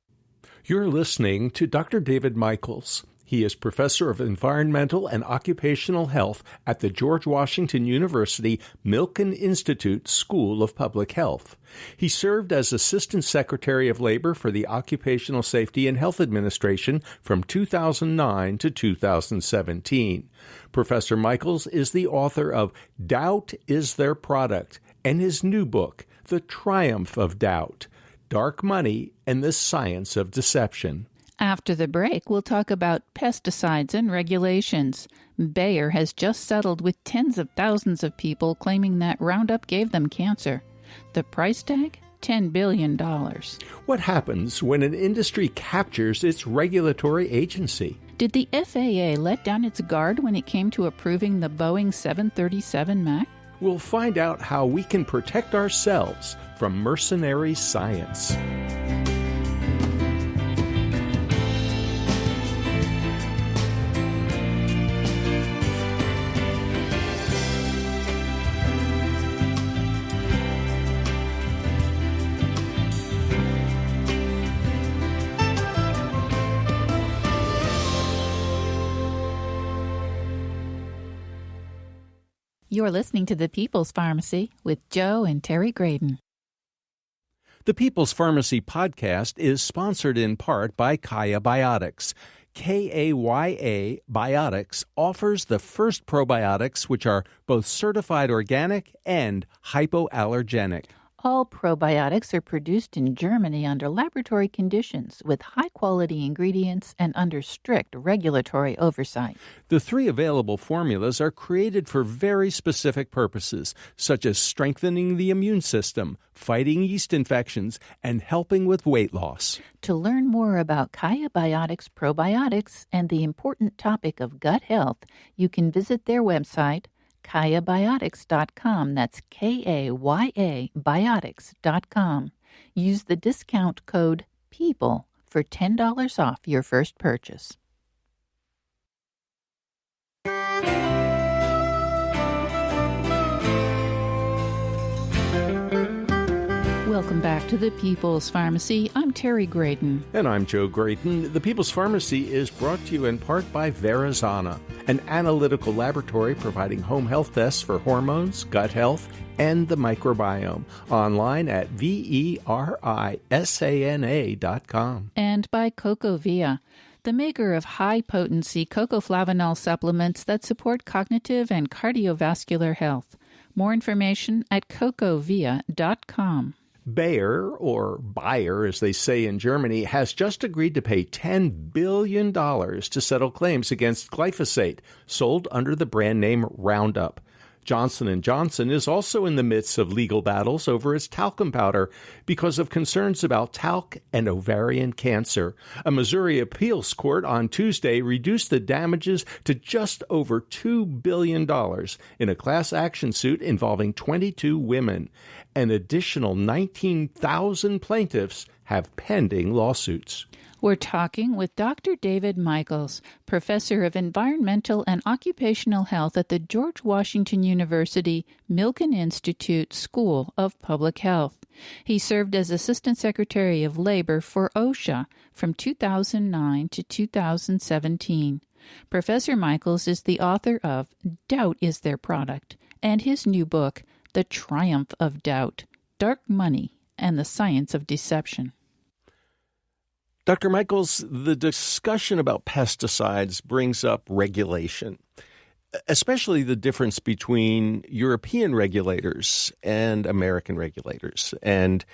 You're listening to Dr. David Michaels. He is professor of environmental and occupational health at the George Washington University Milken Institute School of Public Health. He served as Assistant Secretary of Labor for the Occupational Safety and Health Administration from 2009 to 2017. Professor Michaels is the author of Doubt is Their Product and his new book, The Triumph of Doubt: Dark Money and the Science of Deception. After the break, we'll talk about pesticides and regulations. Bayer has just settled with tens of thousands of people claiming that Roundup gave them cancer. The price tag? $10 billion. What happens when an industry captures its regulatory agency? Did the FAA let down its guard when it came to approving the Boeing 737 MAX? We'll find out how we can protect ourselves from mercenary science. You're listening to The People's Pharmacy with Joe and Terry Graydon. The People's Pharmacy podcast is sponsored in part by Kaya Biotics. Kaya Biotics offers the first probiotics which are both certified organic and hypoallergenic. All probiotics are produced in Germany under laboratory conditions with high-quality ingredients and under strict regulatory oversight. The 3 available formulas are created for very specific purposes, such as strengthening the immune system, fighting yeast infections, and helping with weight loss. To learn more about Kaya Biotics probiotics and the important topic of gut health, you can visit their website, KayaBiotics.com. That's Kaya Biotics.com. Use the discount code PEOPLE for $10 off your first purchase. Welcome back to the People's Pharmacy. I'm Terry Graydon. And I'm Joe Graydon. The People's Pharmacy is brought to you in part by Verizana, an analytical laboratory providing home health tests for hormones, gut health, and the microbiome. Online at verisana.com. And by CocoVia, the maker of high-potency cocoflavanol supplements that support cognitive and cardiovascular health. More information at cocovia.com. Bayer, or Bayer as they say in Germany, has just agreed to pay $10 billion to settle claims against glyphosate, sold under the brand name Roundup. Johnson & Johnson is also in the midst of legal battles over its talcum powder because of concerns about talc and ovarian cancer. A Missouri appeals court on Tuesday reduced the damages to just over $2 billion in a class action suit involving 22 women. An additional 19,000 plaintiffs have pending lawsuits. We're talking with Dr. David Michaels, professor of environmental and occupational health at the George Washington University Milken Institute School of Public Health. He served as Assistant Secretary of Labor for OSHA from 2009 to 2017. Professor Michaels is the author of Doubt is Their Product and his new book, The Triumph of Doubt, Dark Money and the Science of Deception. Dr. Michaels, the discussion about pesticides brings up regulation, especially the difference between European regulators and American regulators, and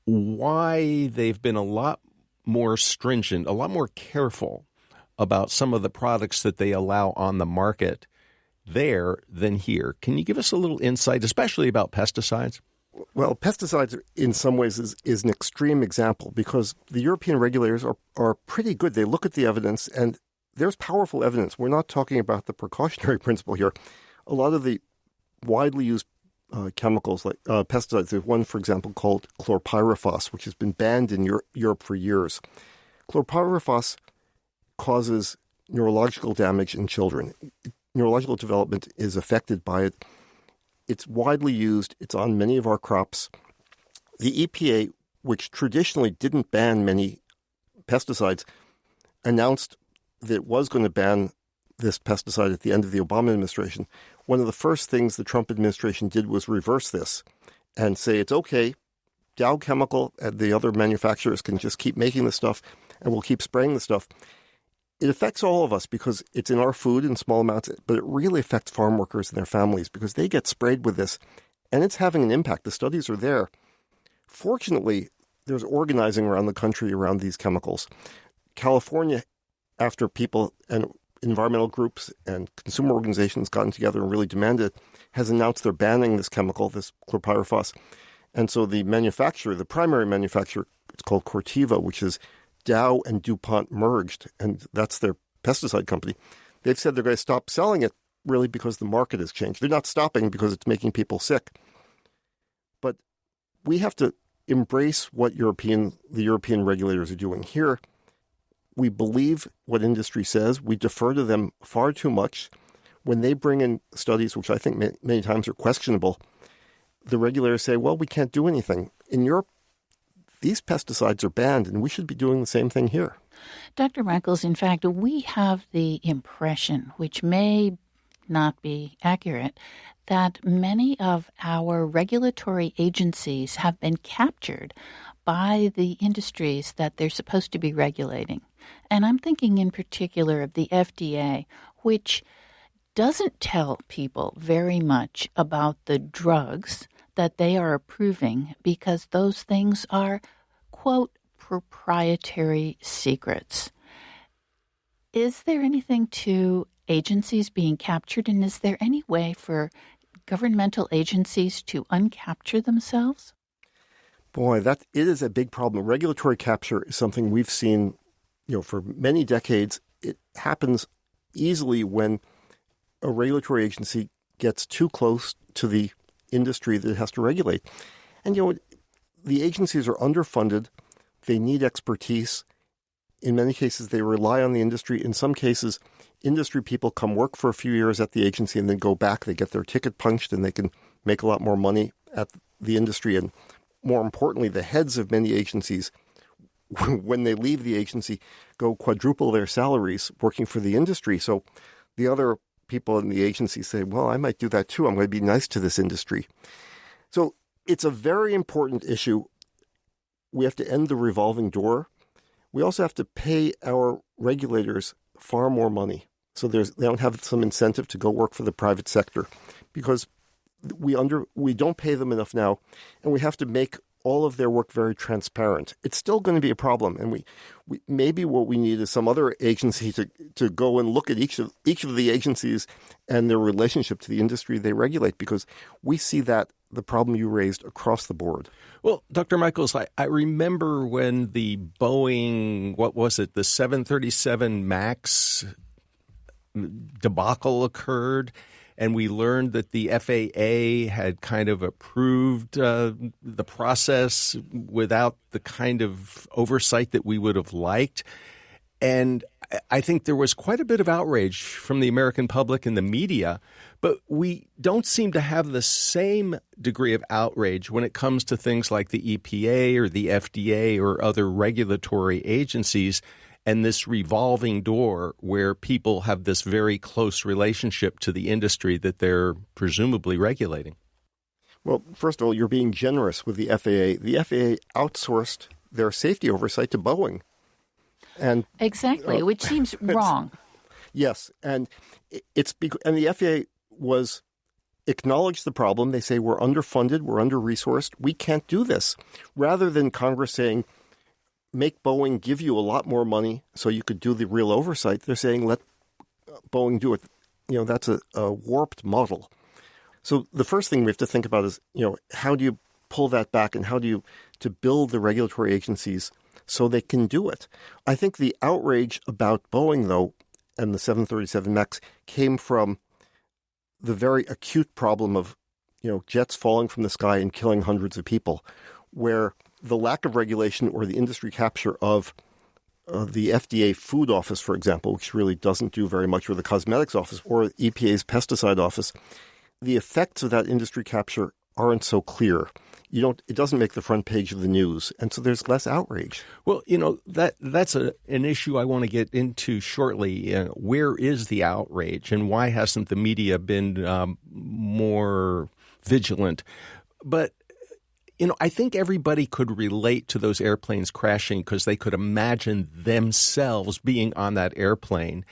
why they've been a lot more stringent, a lot more careful about some of the products that they allow on the market there than here. Can you give us a little insight, especially about pesticides? Well, pesticides in some ways is an extreme example because the European regulators are pretty good. They look at the evidence, and there's powerful evidence. We're not talking about the precautionary principle here. A lot of the widely used chemicals like pesticides, there's one, for example, called chlorpyrifos, which has been banned in Europe for years. Chlorpyrifos causes neurological damage in children. Neurological development is affected by it. It's widely used. It's on many of our crops. The EPA, which traditionally didn't ban many pesticides, announced that it was going to ban this pesticide at the end of the Obama administration. One of the first things the Trump administration did was reverse this and say it's okay. Dow Chemical and the other manufacturers can just keep making the stuff and we'll keep spraying the stuff. It affects all of us because it's in our food in small amounts, but it really affects farm workers and their families because they get sprayed with this, and it's having an impact. The studies are there. Fortunately, there's organizing around the country around these chemicals. California, after people and environmental groups and consumer organizations gotten together and really demanded it, has announced they're banning this chemical, this chlorpyrifos. And so the manufacturer, the primary manufacturer, it's called Corteva, which is Dow and DuPont merged, and that's their pesticide company. They've said they're going to stop selling it really because the market has changed. They're not stopping because it's making people sick. But we have to embrace what the European regulators are doing here. We believe what industry says. We defer to them far too much. When they bring in studies, which I think many times are questionable, the regulators say, well, we can't do anything. In Europe, these pesticides are banned, and we should be doing the same thing here. Dr. Michaels, in fact, we have the impression, which may not be accurate, that many of our regulatory agencies have been captured by the industries that they're supposed to be regulating. And I'm thinking in particular of the FDA, which doesn't tell people very much about the drugs that they are approving because those things are, quote, proprietary secrets. Is there anything to agencies being captured, and is there any way for governmental agencies to uncapture themselves? Boy, it is a big problem. Regulatory capture is something we've seen, for many decades. It happens easily when a regulatory agency gets too close to the industry that it has to regulate. And, the agencies are underfunded. They need expertise. In many cases, they rely on the industry. In some cases, industry people come work for a few years at the agency and then go back. They get their ticket punched and they can make a lot more money at the industry. And more importantly, the heads of many agencies, when they leave the agency, go quadruple their salaries working for the industry. So the other people in the agency say, well, I might do that too. I'm going to be nice to this industry. So it's a very important issue. We have to end the revolving door. We also have to pay our regulators far more money. So they don't have some incentive to go work for the private sector because we don't pay them enough now, and we have to make all of their work very transparent. It's still going to be a problem, and we maybe what we need is some other agency to go and look at each of the agencies and their relationship to the industry they regulate, because we see that the problem you raised across the board. Well, Dr. Michaels, I remember when the Boeing, the 737 MAX debacle occurred, and we learned that the FAA had kind of approved the process without the kind of oversight that we would have liked. And I think there was quite a bit of outrage from the American public and the media, but we don't seem to have the same degree of outrage when it comes to things like the EPA or the FDA or other regulatory agencies and this revolving door where people have this very close relationship to the industry that they're presumably regulating. Well, first of all, you're being generous with the FAA. The FAA outsourced their safety oversight to Boeing. And exactly, which seems wrong. Yes, and and the FAA was acknowledged the problem. They say we're underfunded, we're under-resourced, we can't do this. Rather than Congress saying, make Boeing give you a lot more money so you could do the real oversight, they're saying let Boeing do it. That's a warped model. So the first thing we have to think about is, how do you pull that back, and how do you to build the regulatory agencies so they can do it? I think the outrage about Boeing, though, and the 737 MAX came from the very acute problem of, jets falling from the sky and killing hundreds of people, where the lack of regulation or the industry capture of the FDA Food Office, for example, which really doesn't do very much, or the Cosmetics Office, or EPA's Pesticide Office, the effects of that industry capture aren't so clear. It doesn't make the front page of the news, and so there's less outrage. Well, that's an issue I want to get into shortly. Where is the outrage, and why hasn't the media been more vigilant? But I think everybody could relate to those airplanes crashing because they could imagine themselves being on that airplane.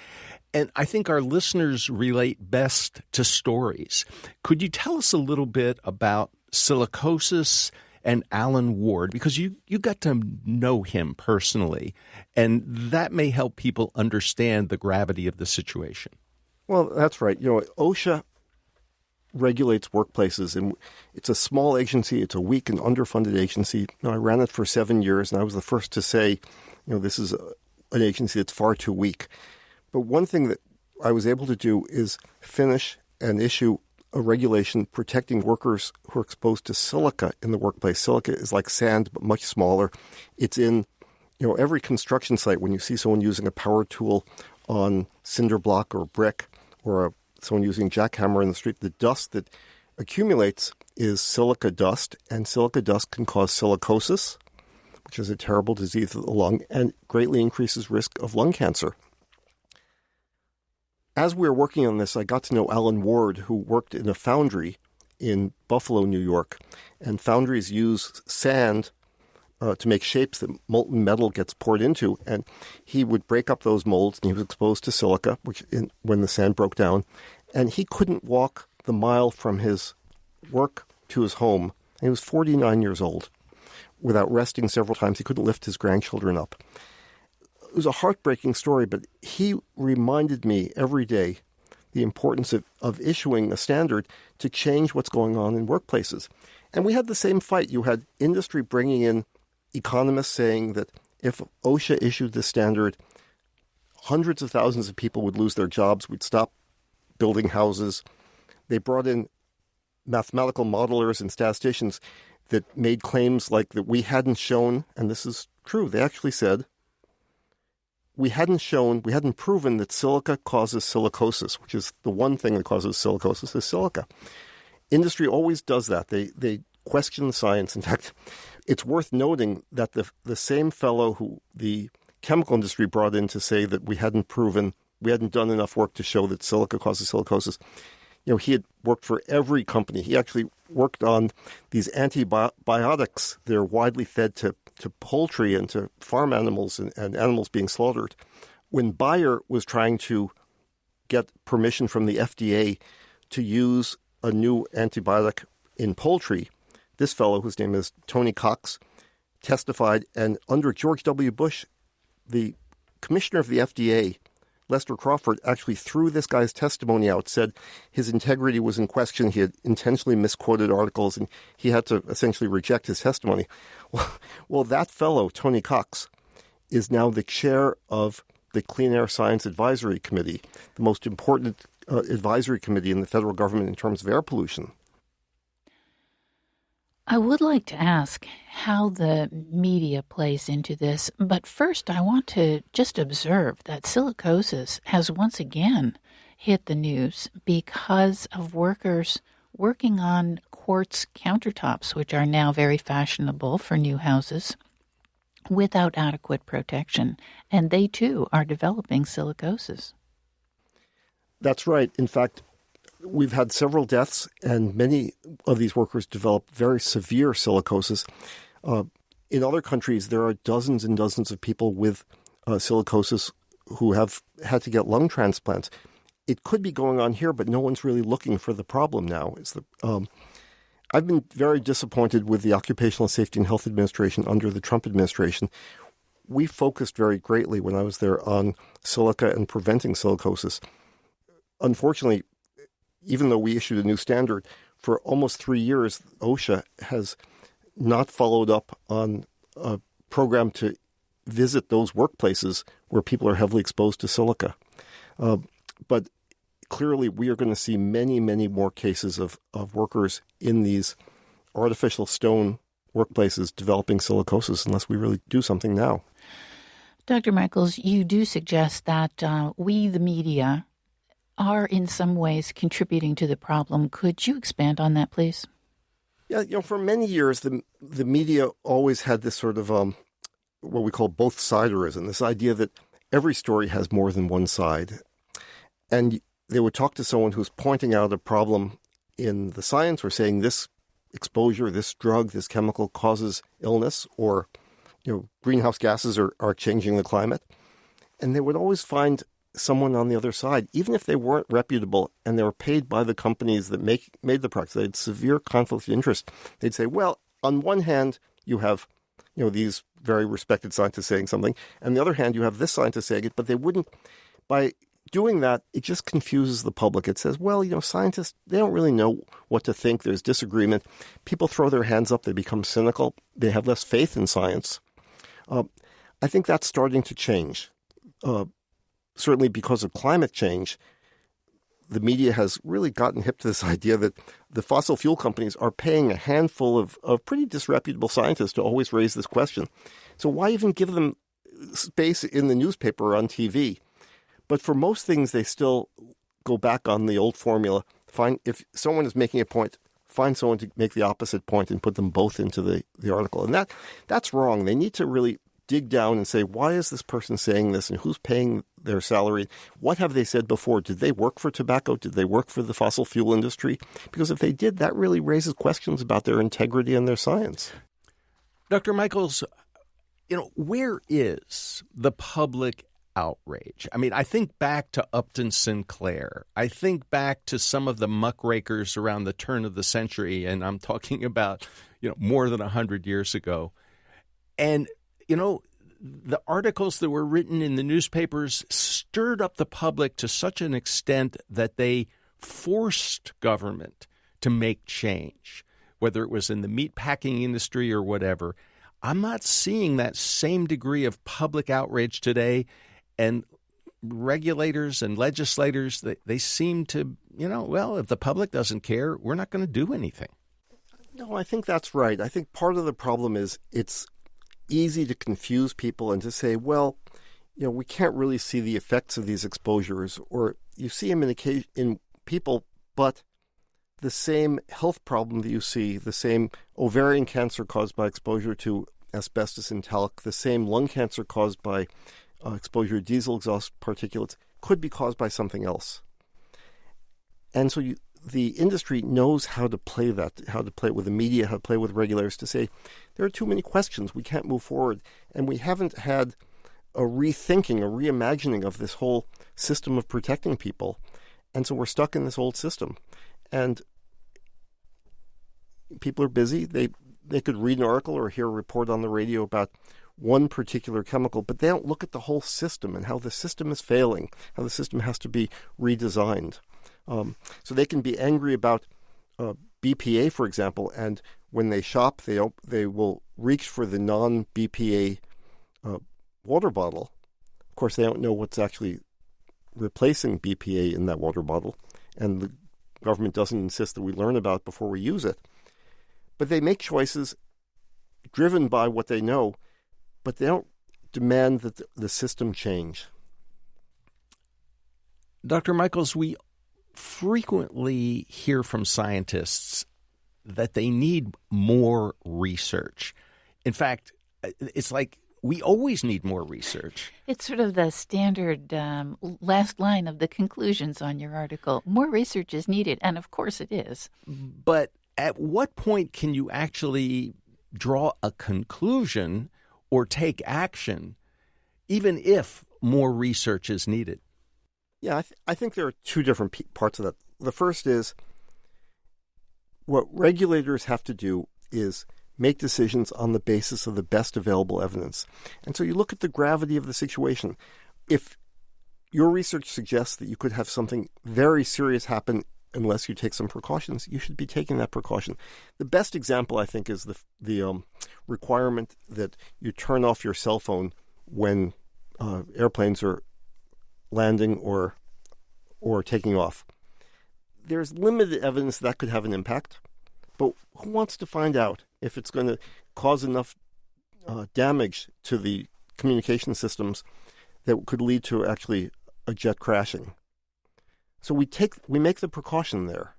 And I think our listeners relate best to stories. Could you tell us a little bit about silicosis and Alan Ward, because you got to know him personally, and that may help people understand the gravity of the situation. Well, that's right. OSHA regulates workplaces, and it's a small agency. It's a weak and underfunded agency. I ran it for 7 years, and I was the first to say, this is an agency that's far too weak. But one thing that I was able to do is finish and issue a regulation protecting workers who are exposed to silica in the workplace. Silica is like sand, but much smaller. It's in, every construction site. When you see someone using a power tool on cinder block or brick, or someone using jackhammer in the street, the dust that accumulates is silica dust, and silica dust can cause silicosis, which is a terrible disease of the lung and greatly increases risk of lung cancer. As we were working on this, I got to know Alan Ward, who worked in a foundry in Buffalo, New York. And foundries use sand to make shapes that molten metal gets poured into. And he would break up those molds, and he was exposed to silica when the sand broke down. And he couldn't walk the mile from his work to his home. And he was 49 years old. Without resting several times, he couldn't lift his grandchildren up. It was a heartbreaking story, but he reminded me every day the importance of issuing a standard to change what's going on in workplaces. And we had the same fight. You had industry bringing in economists saying that if OSHA issued this standard, hundreds of thousands of people would lose their jobs. We'd stop building houses. They brought in mathematical modelers and statisticians that made claims like that we hadn't shown, and this is true, they actually said, we hadn't proven that silica causes silicosis, which is the one thing that causes silicosis is silica. Industry always does that. They question the science. In fact, it's worth noting that the same fellow who the chemical industry brought in to say that we hadn't done enough work to show that silica causes silicosis, he had worked for every company. He actually worked on these antibiotics. They're widely fed to poultry and to farm animals and animals being slaughtered. When Bayer was trying to get permission from the FDA to use a new antibiotic in poultry, this fellow, whose name is Tony Cox, testified, and under George W. Bush, the commissioner of the FDA, Lester Crawford, actually threw this guy's testimony out, said his integrity was in question. He had intentionally misquoted articles, and he had to essentially reject his testimony. Well, that fellow, Tony Cox, is now the chair of the Clean Air Science Advisory Committee, the most important advisory committee in the federal government in terms of air pollution. I would like to ask how the media plays into this, but first I want to just observe that silicosis has once again hit the news because of workers working on quartz countertops, which are now very fashionable for new houses, without adequate protection, and they too are developing silicosis. That's right. In fact, we've had several deaths, and many of these workers develop very severe silicosis. In other countries, there are dozens and dozens of people with silicosis who have had to get lung transplants. It could be going on here, but no one's really looking for the problem now. I've been very disappointed with the Occupational Safety and Health Administration under the Trump administration. We focused very greatly when I was there on silica and preventing silicosis. Unfortunately, even though we issued a new standard, for almost 3 years, OSHA has not followed up on a program to visit those workplaces where people are heavily exposed to silica. But clearly, we are going to see many, many more cases of workers in these artificial stone workplaces developing silicosis unless we really do something now. Dr. Michaels, you do suggest that we, the media, are in some ways contributing to the problem. Could you expand on that, please? Yeah, for many years, the media always had this sort of what we call both-siderism, this idea that every story has more than one side. And they would talk to someone who's pointing out a problem in the science or saying this exposure, this drug, this chemical causes illness, or greenhouse gases are changing the climate. And they would always find someone on the other side, even if they weren't reputable and they were paid by the companies that made the products. They had severe conflict of interest. They'd say, well, on one hand, you have these very respected scientists saying something, and on the other hand, you have this scientist saying it, but they wouldn't. By doing that, it just confuses the public. It says, well, scientists, they don't really know what to think. There's disagreement. People throw their hands up. They become cynical. They have less faith in science. I think that's starting to change. Certainly because of climate change, the media has really gotten hip to this idea that the fossil fuel companies are paying a handful of pretty disreputable scientists to always raise this question. So why even give them space in the newspaper or on TV? But for most things, they still go back on the old formula. If someone is making a point, find someone to make the opposite point and put them both into the article. And that's wrong. They need to really dig down and say, why is this person saying this and who's paying their salary? What have they said before? Did they work for tobacco? Did they work for the fossil fuel industry? Because if they did, that really raises questions about their integrity and their science. Dr. Michaels, where is the public outrage? I mean, I think back to Upton Sinclair. I think back to some of the muckrakers around the turn of the century, and I'm talking about, more than 100 years ago. And the articles that were written in the newspapers stirred up the public to such an extent that they forced government to make change, whether it was in the meatpacking industry or whatever. I'm not seeing that same degree of public outrage today. And regulators and legislators, they seem to, if the public doesn't care, we're not going to do anything. No, I think that's right. I think part of the problem is it's easy to confuse people and to say, well, we can't really see the effects of these exposures, or you see them in people, but the same health problem that you see, the same ovarian cancer caused by exposure to asbestos and talc, the same lung cancer caused by exposure to diesel exhaust particulates, could be caused by something else. And so the industry knows how to play that, how to play it with the media, how to play with regulators to say, there are too many questions, we can't move forward. And we haven't had a rethinking, a reimagining of this whole system of protecting people. And so we're stuck in this old system. And people are busy. They could read an article or hear a report on the radio about one particular chemical, but they don't look at the whole system and how the system is failing, how the system has to be redesigned. So they can be angry about BPA, for example, and when they shop, they will reach for the non-BPA water bottle. Of course, they don't know what's actually replacing BPA in that water bottle, and the government doesn't insist that we learn about it before we use it. But they make choices driven by what they know, but they don't demand that the system change. Dr. Michaels, we frequently hear from scientists that they need more research. In fact, it's like we always need more research. It's sort of the standard last line of the conclusions on your article. More research is needed, and of course it is. But at what point can you actually draw a conclusion or take action, even if more research is needed? Yeah, I think there are two different parts of that. The first is what regulators have to do is make decisions on the basis of the best available evidence. And so you look at the gravity of the situation. If your research suggests that you could have something very serious happen unless you take some precautions, you should be taking that precaution. The best example, I think, is the requirement that you turn off your cell phone when airplanes are landing or taking off. There's limited evidence that could have an impact, but who wants to find out if it's going to cause enough damage to the communication systems that could lead to actually a jet crashing? So we make the precaution there,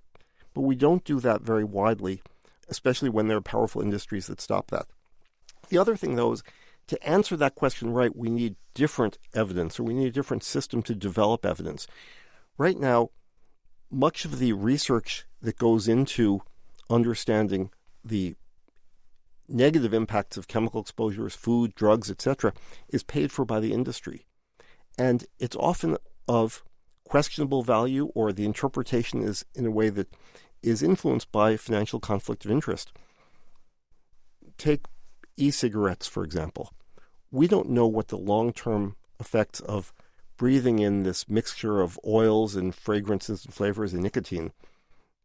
but we don't do that very widely, especially when there are powerful industries that stop that. The other thing, though, is to answer that question right, we need different evidence, or we need a different system to develop evidence. Right now, much of the research that goes into understanding the negative impacts of chemical exposures, food, drugs, etc., is paid for by the industry. And it's often of questionable value, or the interpretation is in a way that is influenced by financial conflict of interest. take e-cigarettes, for example. We don't know what the long-term effects of breathing in this mixture of oils and fragrances and flavors and nicotine.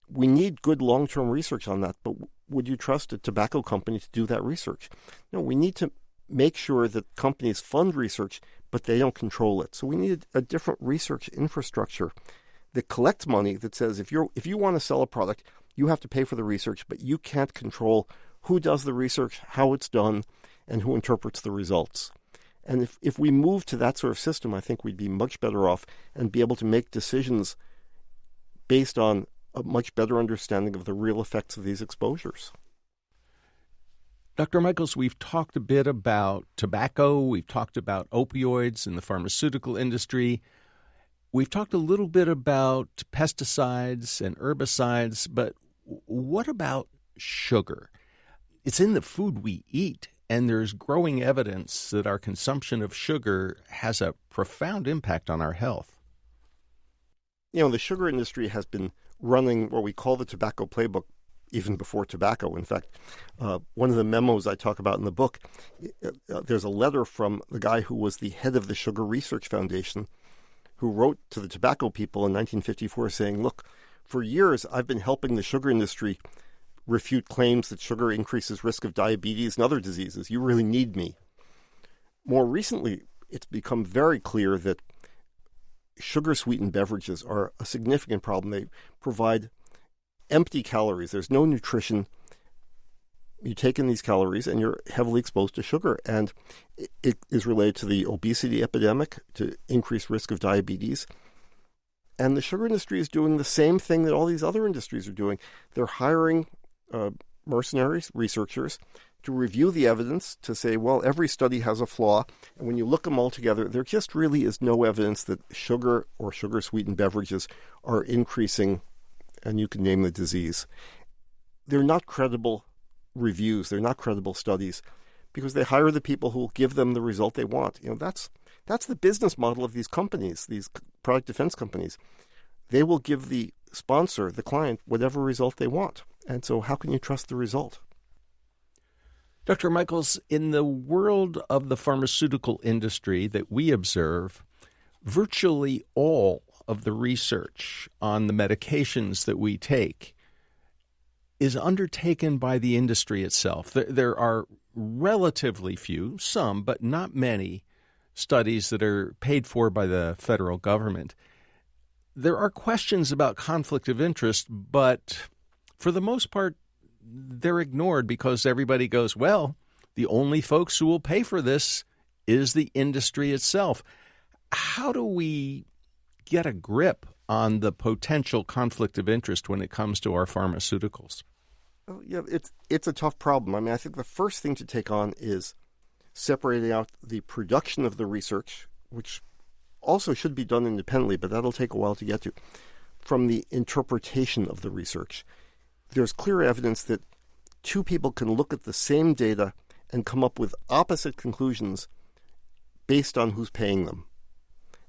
We need good long-term research on that, but would you trust a tobacco company to do that research? No, we need to make sure that companies fund research, but they don't control it. So we need a different research infrastructure that collects money that says if you want to sell a product, you have to pay for the research, but you can't control who does the research, how it's done, and who interprets the results. And if we move to that sort of system, I think we'd be much better off and be able to make decisions based on a much better understanding of the real effects of these exposures. Dr. Michaels, we've talked a bit about tobacco. We've talked about opioids in the pharmaceutical industry. We've talked a little bit about pesticides and herbicides, but what about sugar? It's in the food we eat, and there's growing evidence that our consumption of sugar has a profound impact on our health. The sugar industry has been running what we call the tobacco playbook even before tobacco. In fact, one of the memos I talk about in the book, there's a letter from the guy who was the head of the Sugar Research Foundation who wrote to the tobacco people in 1954 saying, look, for years I've been helping the sugar industry refute claims that sugar increases risk of diabetes and other diseases. You really need me. More recently, it's become very clear that sugar-sweetened beverages are a significant problem. They provide empty calories. There's no nutrition. You take in these calories and you're heavily exposed to sugar. And it is related to the obesity epidemic, to increased risk of diabetes. And the sugar industry is doing the same thing that all these other industries are doing. They're hiring mercenaries, researchers, to review the evidence, to say, well, every study has a flaw. And when you look them all together, there just really is no evidence that sugar or sugar-sweetened beverages are increasing, and you can name the disease. They're not credible reviews. They're not credible studies because they hire the people who will give them the result they want. That's the business model of these companies, these product defense companies. They will give the sponsor, the client, whatever result they want. And so how can you trust the result? Dr. Michaels, in the world of the pharmaceutical industry that we observe, virtually all of the research on the medications that we take is undertaken by the industry itself. There are relatively few, some, but not many, studies that are paid for by the federal government. There are questions about conflict of interest, but for the most part, they're ignored because everybody goes, well, the only folks who will pay for this is the industry itself. How do we get a grip on the potential conflict of interest when it comes to our pharmaceuticals? Yeah, it's a tough problem. I mean, I think the first thing to take on is separating out the production of the research, which also should be done independently, but that'll take a while to get to, from the interpretation of the research. There's clear evidence that two people can look at the same data and come up with opposite conclusions based on who's paying them.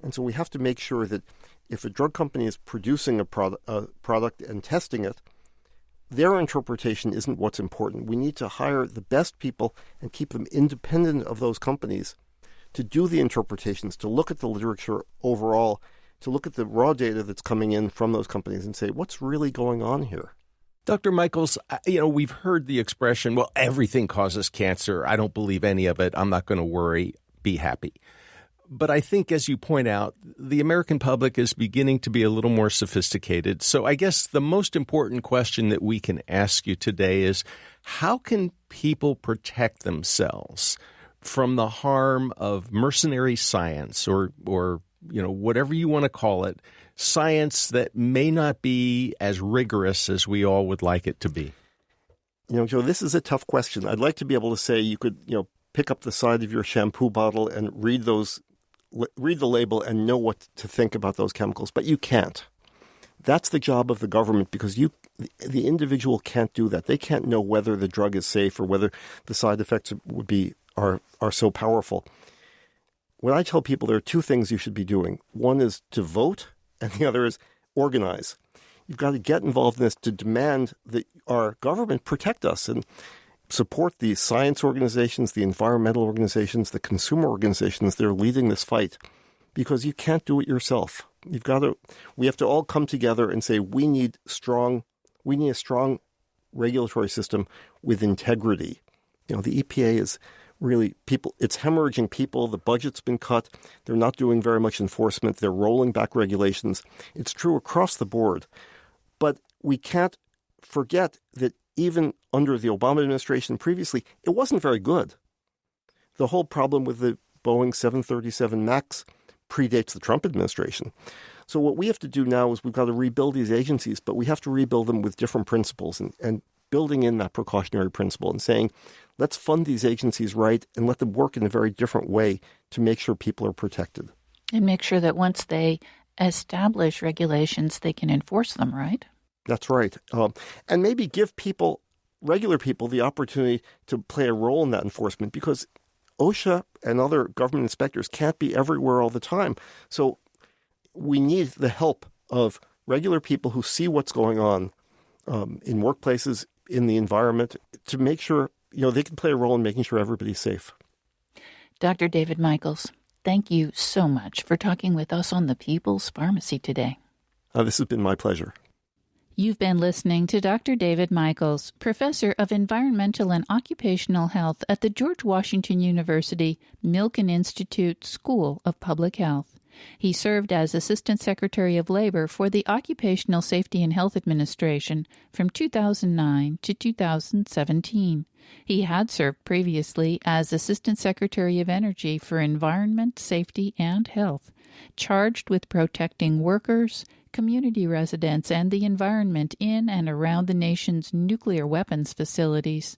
And so we have to make sure that if a drug company is producing a product and testing it, their interpretation isn't what's important. We need to hire the best people and keep them independent of those companies to do the interpretations, to look at the literature overall, to look at the raw data that's coming in from those companies and say, what's really going on here? Dr. Michaels, we've heard the expression, well, everything causes cancer. I don't believe any of it. I'm not going to worry. Be happy. But I think, as you point out, the American public is beginning to be a little more sophisticated. So I guess the most important question that we can ask you today is, how can people protect themselves from the harm of mercenary science or whatever you want to call it, science that may not be as rigorous as we all would like it to be? Joe, this is a tough question. I'd like to be able to say you could, pick up the side of your shampoo bottle and read the label and know what to think about those chemicals, but you can't. That's the job of the government because the individual can't do that. They can't know whether the drug is safe or whether the side effects are so powerful. When I tell people there are two things you should be doing, one is to vote and the other is organize. You've got to get involved in this to demand that our government protect us. And support the science organizations, the environmental organizations, the consumer organizations that are leading this fight, because you can't do it yourself. We have to all come together and say we need a strong regulatory system with integrity. The EPA is really it's hemorrhaging people. The budget's been cut. They're not doing very much enforcement. They're rolling back regulations. It's true across the board. But we can't forget that even under the Obama administration previously, it wasn't very good. The whole problem with the Boeing 737 MAX predates the Trump administration. So what we have to do now is we've got to rebuild these agencies, but we have to rebuild them with different principles and building in that precautionary principle and saying, let's fund these agencies right and let them work in a very different way to make sure people are protected. And make sure that once they establish regulations, they can enforce them, right? That's right. And maybe give regular people, the opportunity to play a role in that enforcement, because OSHA and other government inspectors can't be everywhere all the time. So we need the help of regular people who see what's going on in workplaces, in the environment, to make sure they can play a role in making sure everybody's safe. Dr. David Michaels, thank you so much for talking with us on the People's Pharmacy today. This has been my pleasure. You've been listening to Dr. David Michaels, Professor of Environmental and Occupational Health at the George Washington University Milken Institute School of Public Health. He served as Assistant Secretary of Labor for the Occupational Safety and Health Administration from 2009 to 2017. He had served previously as Assistant Secretary of Energy for Environment, Safety, and Health, charged with protecting workers, community residents, and the environment in and around the nation's nuclear weapons facilities.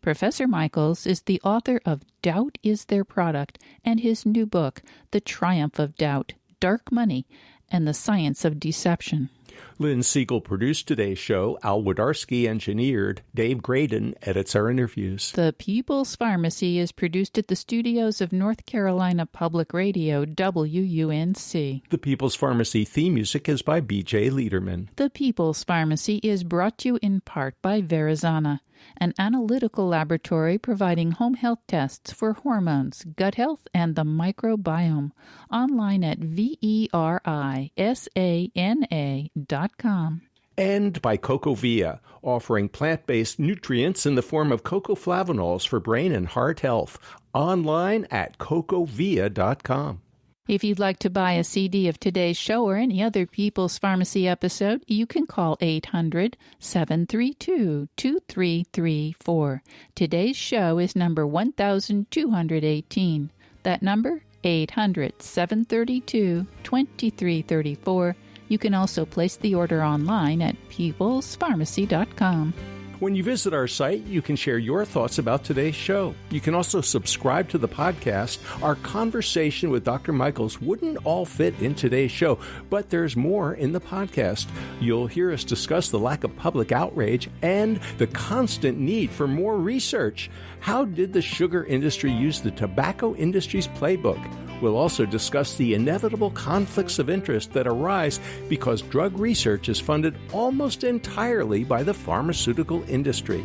Professor Michaels is the author of Doubt is Their Product and his new book, The Triumph of Doubt, Dark Money, and the Science of Deception. Lynn Siegel produced today's show. Al Wodarski engineered. Dave Graydon edits our interviews. The People's Pharmacy is produced at the studios of North Carolina Public Radio, WUNC. The People's Pharmacy theme music is by B.J. Liederman. The People's Pharmacy is brought to you in part by Verizana, an analytical laboratory providing home health tests for hormones, gut health, and the microbiome. Online at verisana.com. And by CocoVia, offering plant-based nutrients in the form of cocoflavanols for brain and heart health. Online at cocovia.com. If you'd like to buy a CD of today's show or any other People's Pharmacy episode, you can call 800-732-2334. Today's show is number 1218. That number, 800-732-2334. You can also place the order online at peoplespharmacy.com. When you visit our site, you can share your thoughts about today's show. You can also subscribe to the podcast. Our conversation with Dr. Michaels wouldn't all fit in today's show, but there's more in the podcast. You'll hear us discuss the lack of public outrage and the constant need for more research. How did the sugar industry use the tobacco industry's playbook? We'll also discuss the inevitable conflicts of interest that arise because drug research is funded almost entirely by the pharmaceutical industry.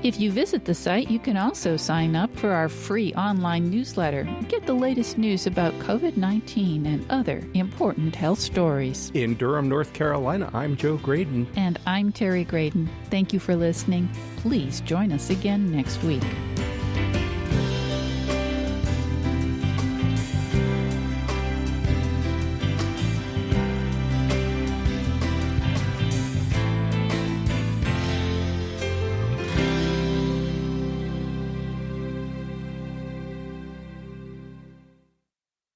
If you visit the site, you can also sign up for our free online newsletter. Get the latest news about COVID-19 and other important health stories. In Durham, North Carolina, I'm Joe Graydon. And I'm Terry Graydon. Thank you for listening. Please join us again next week.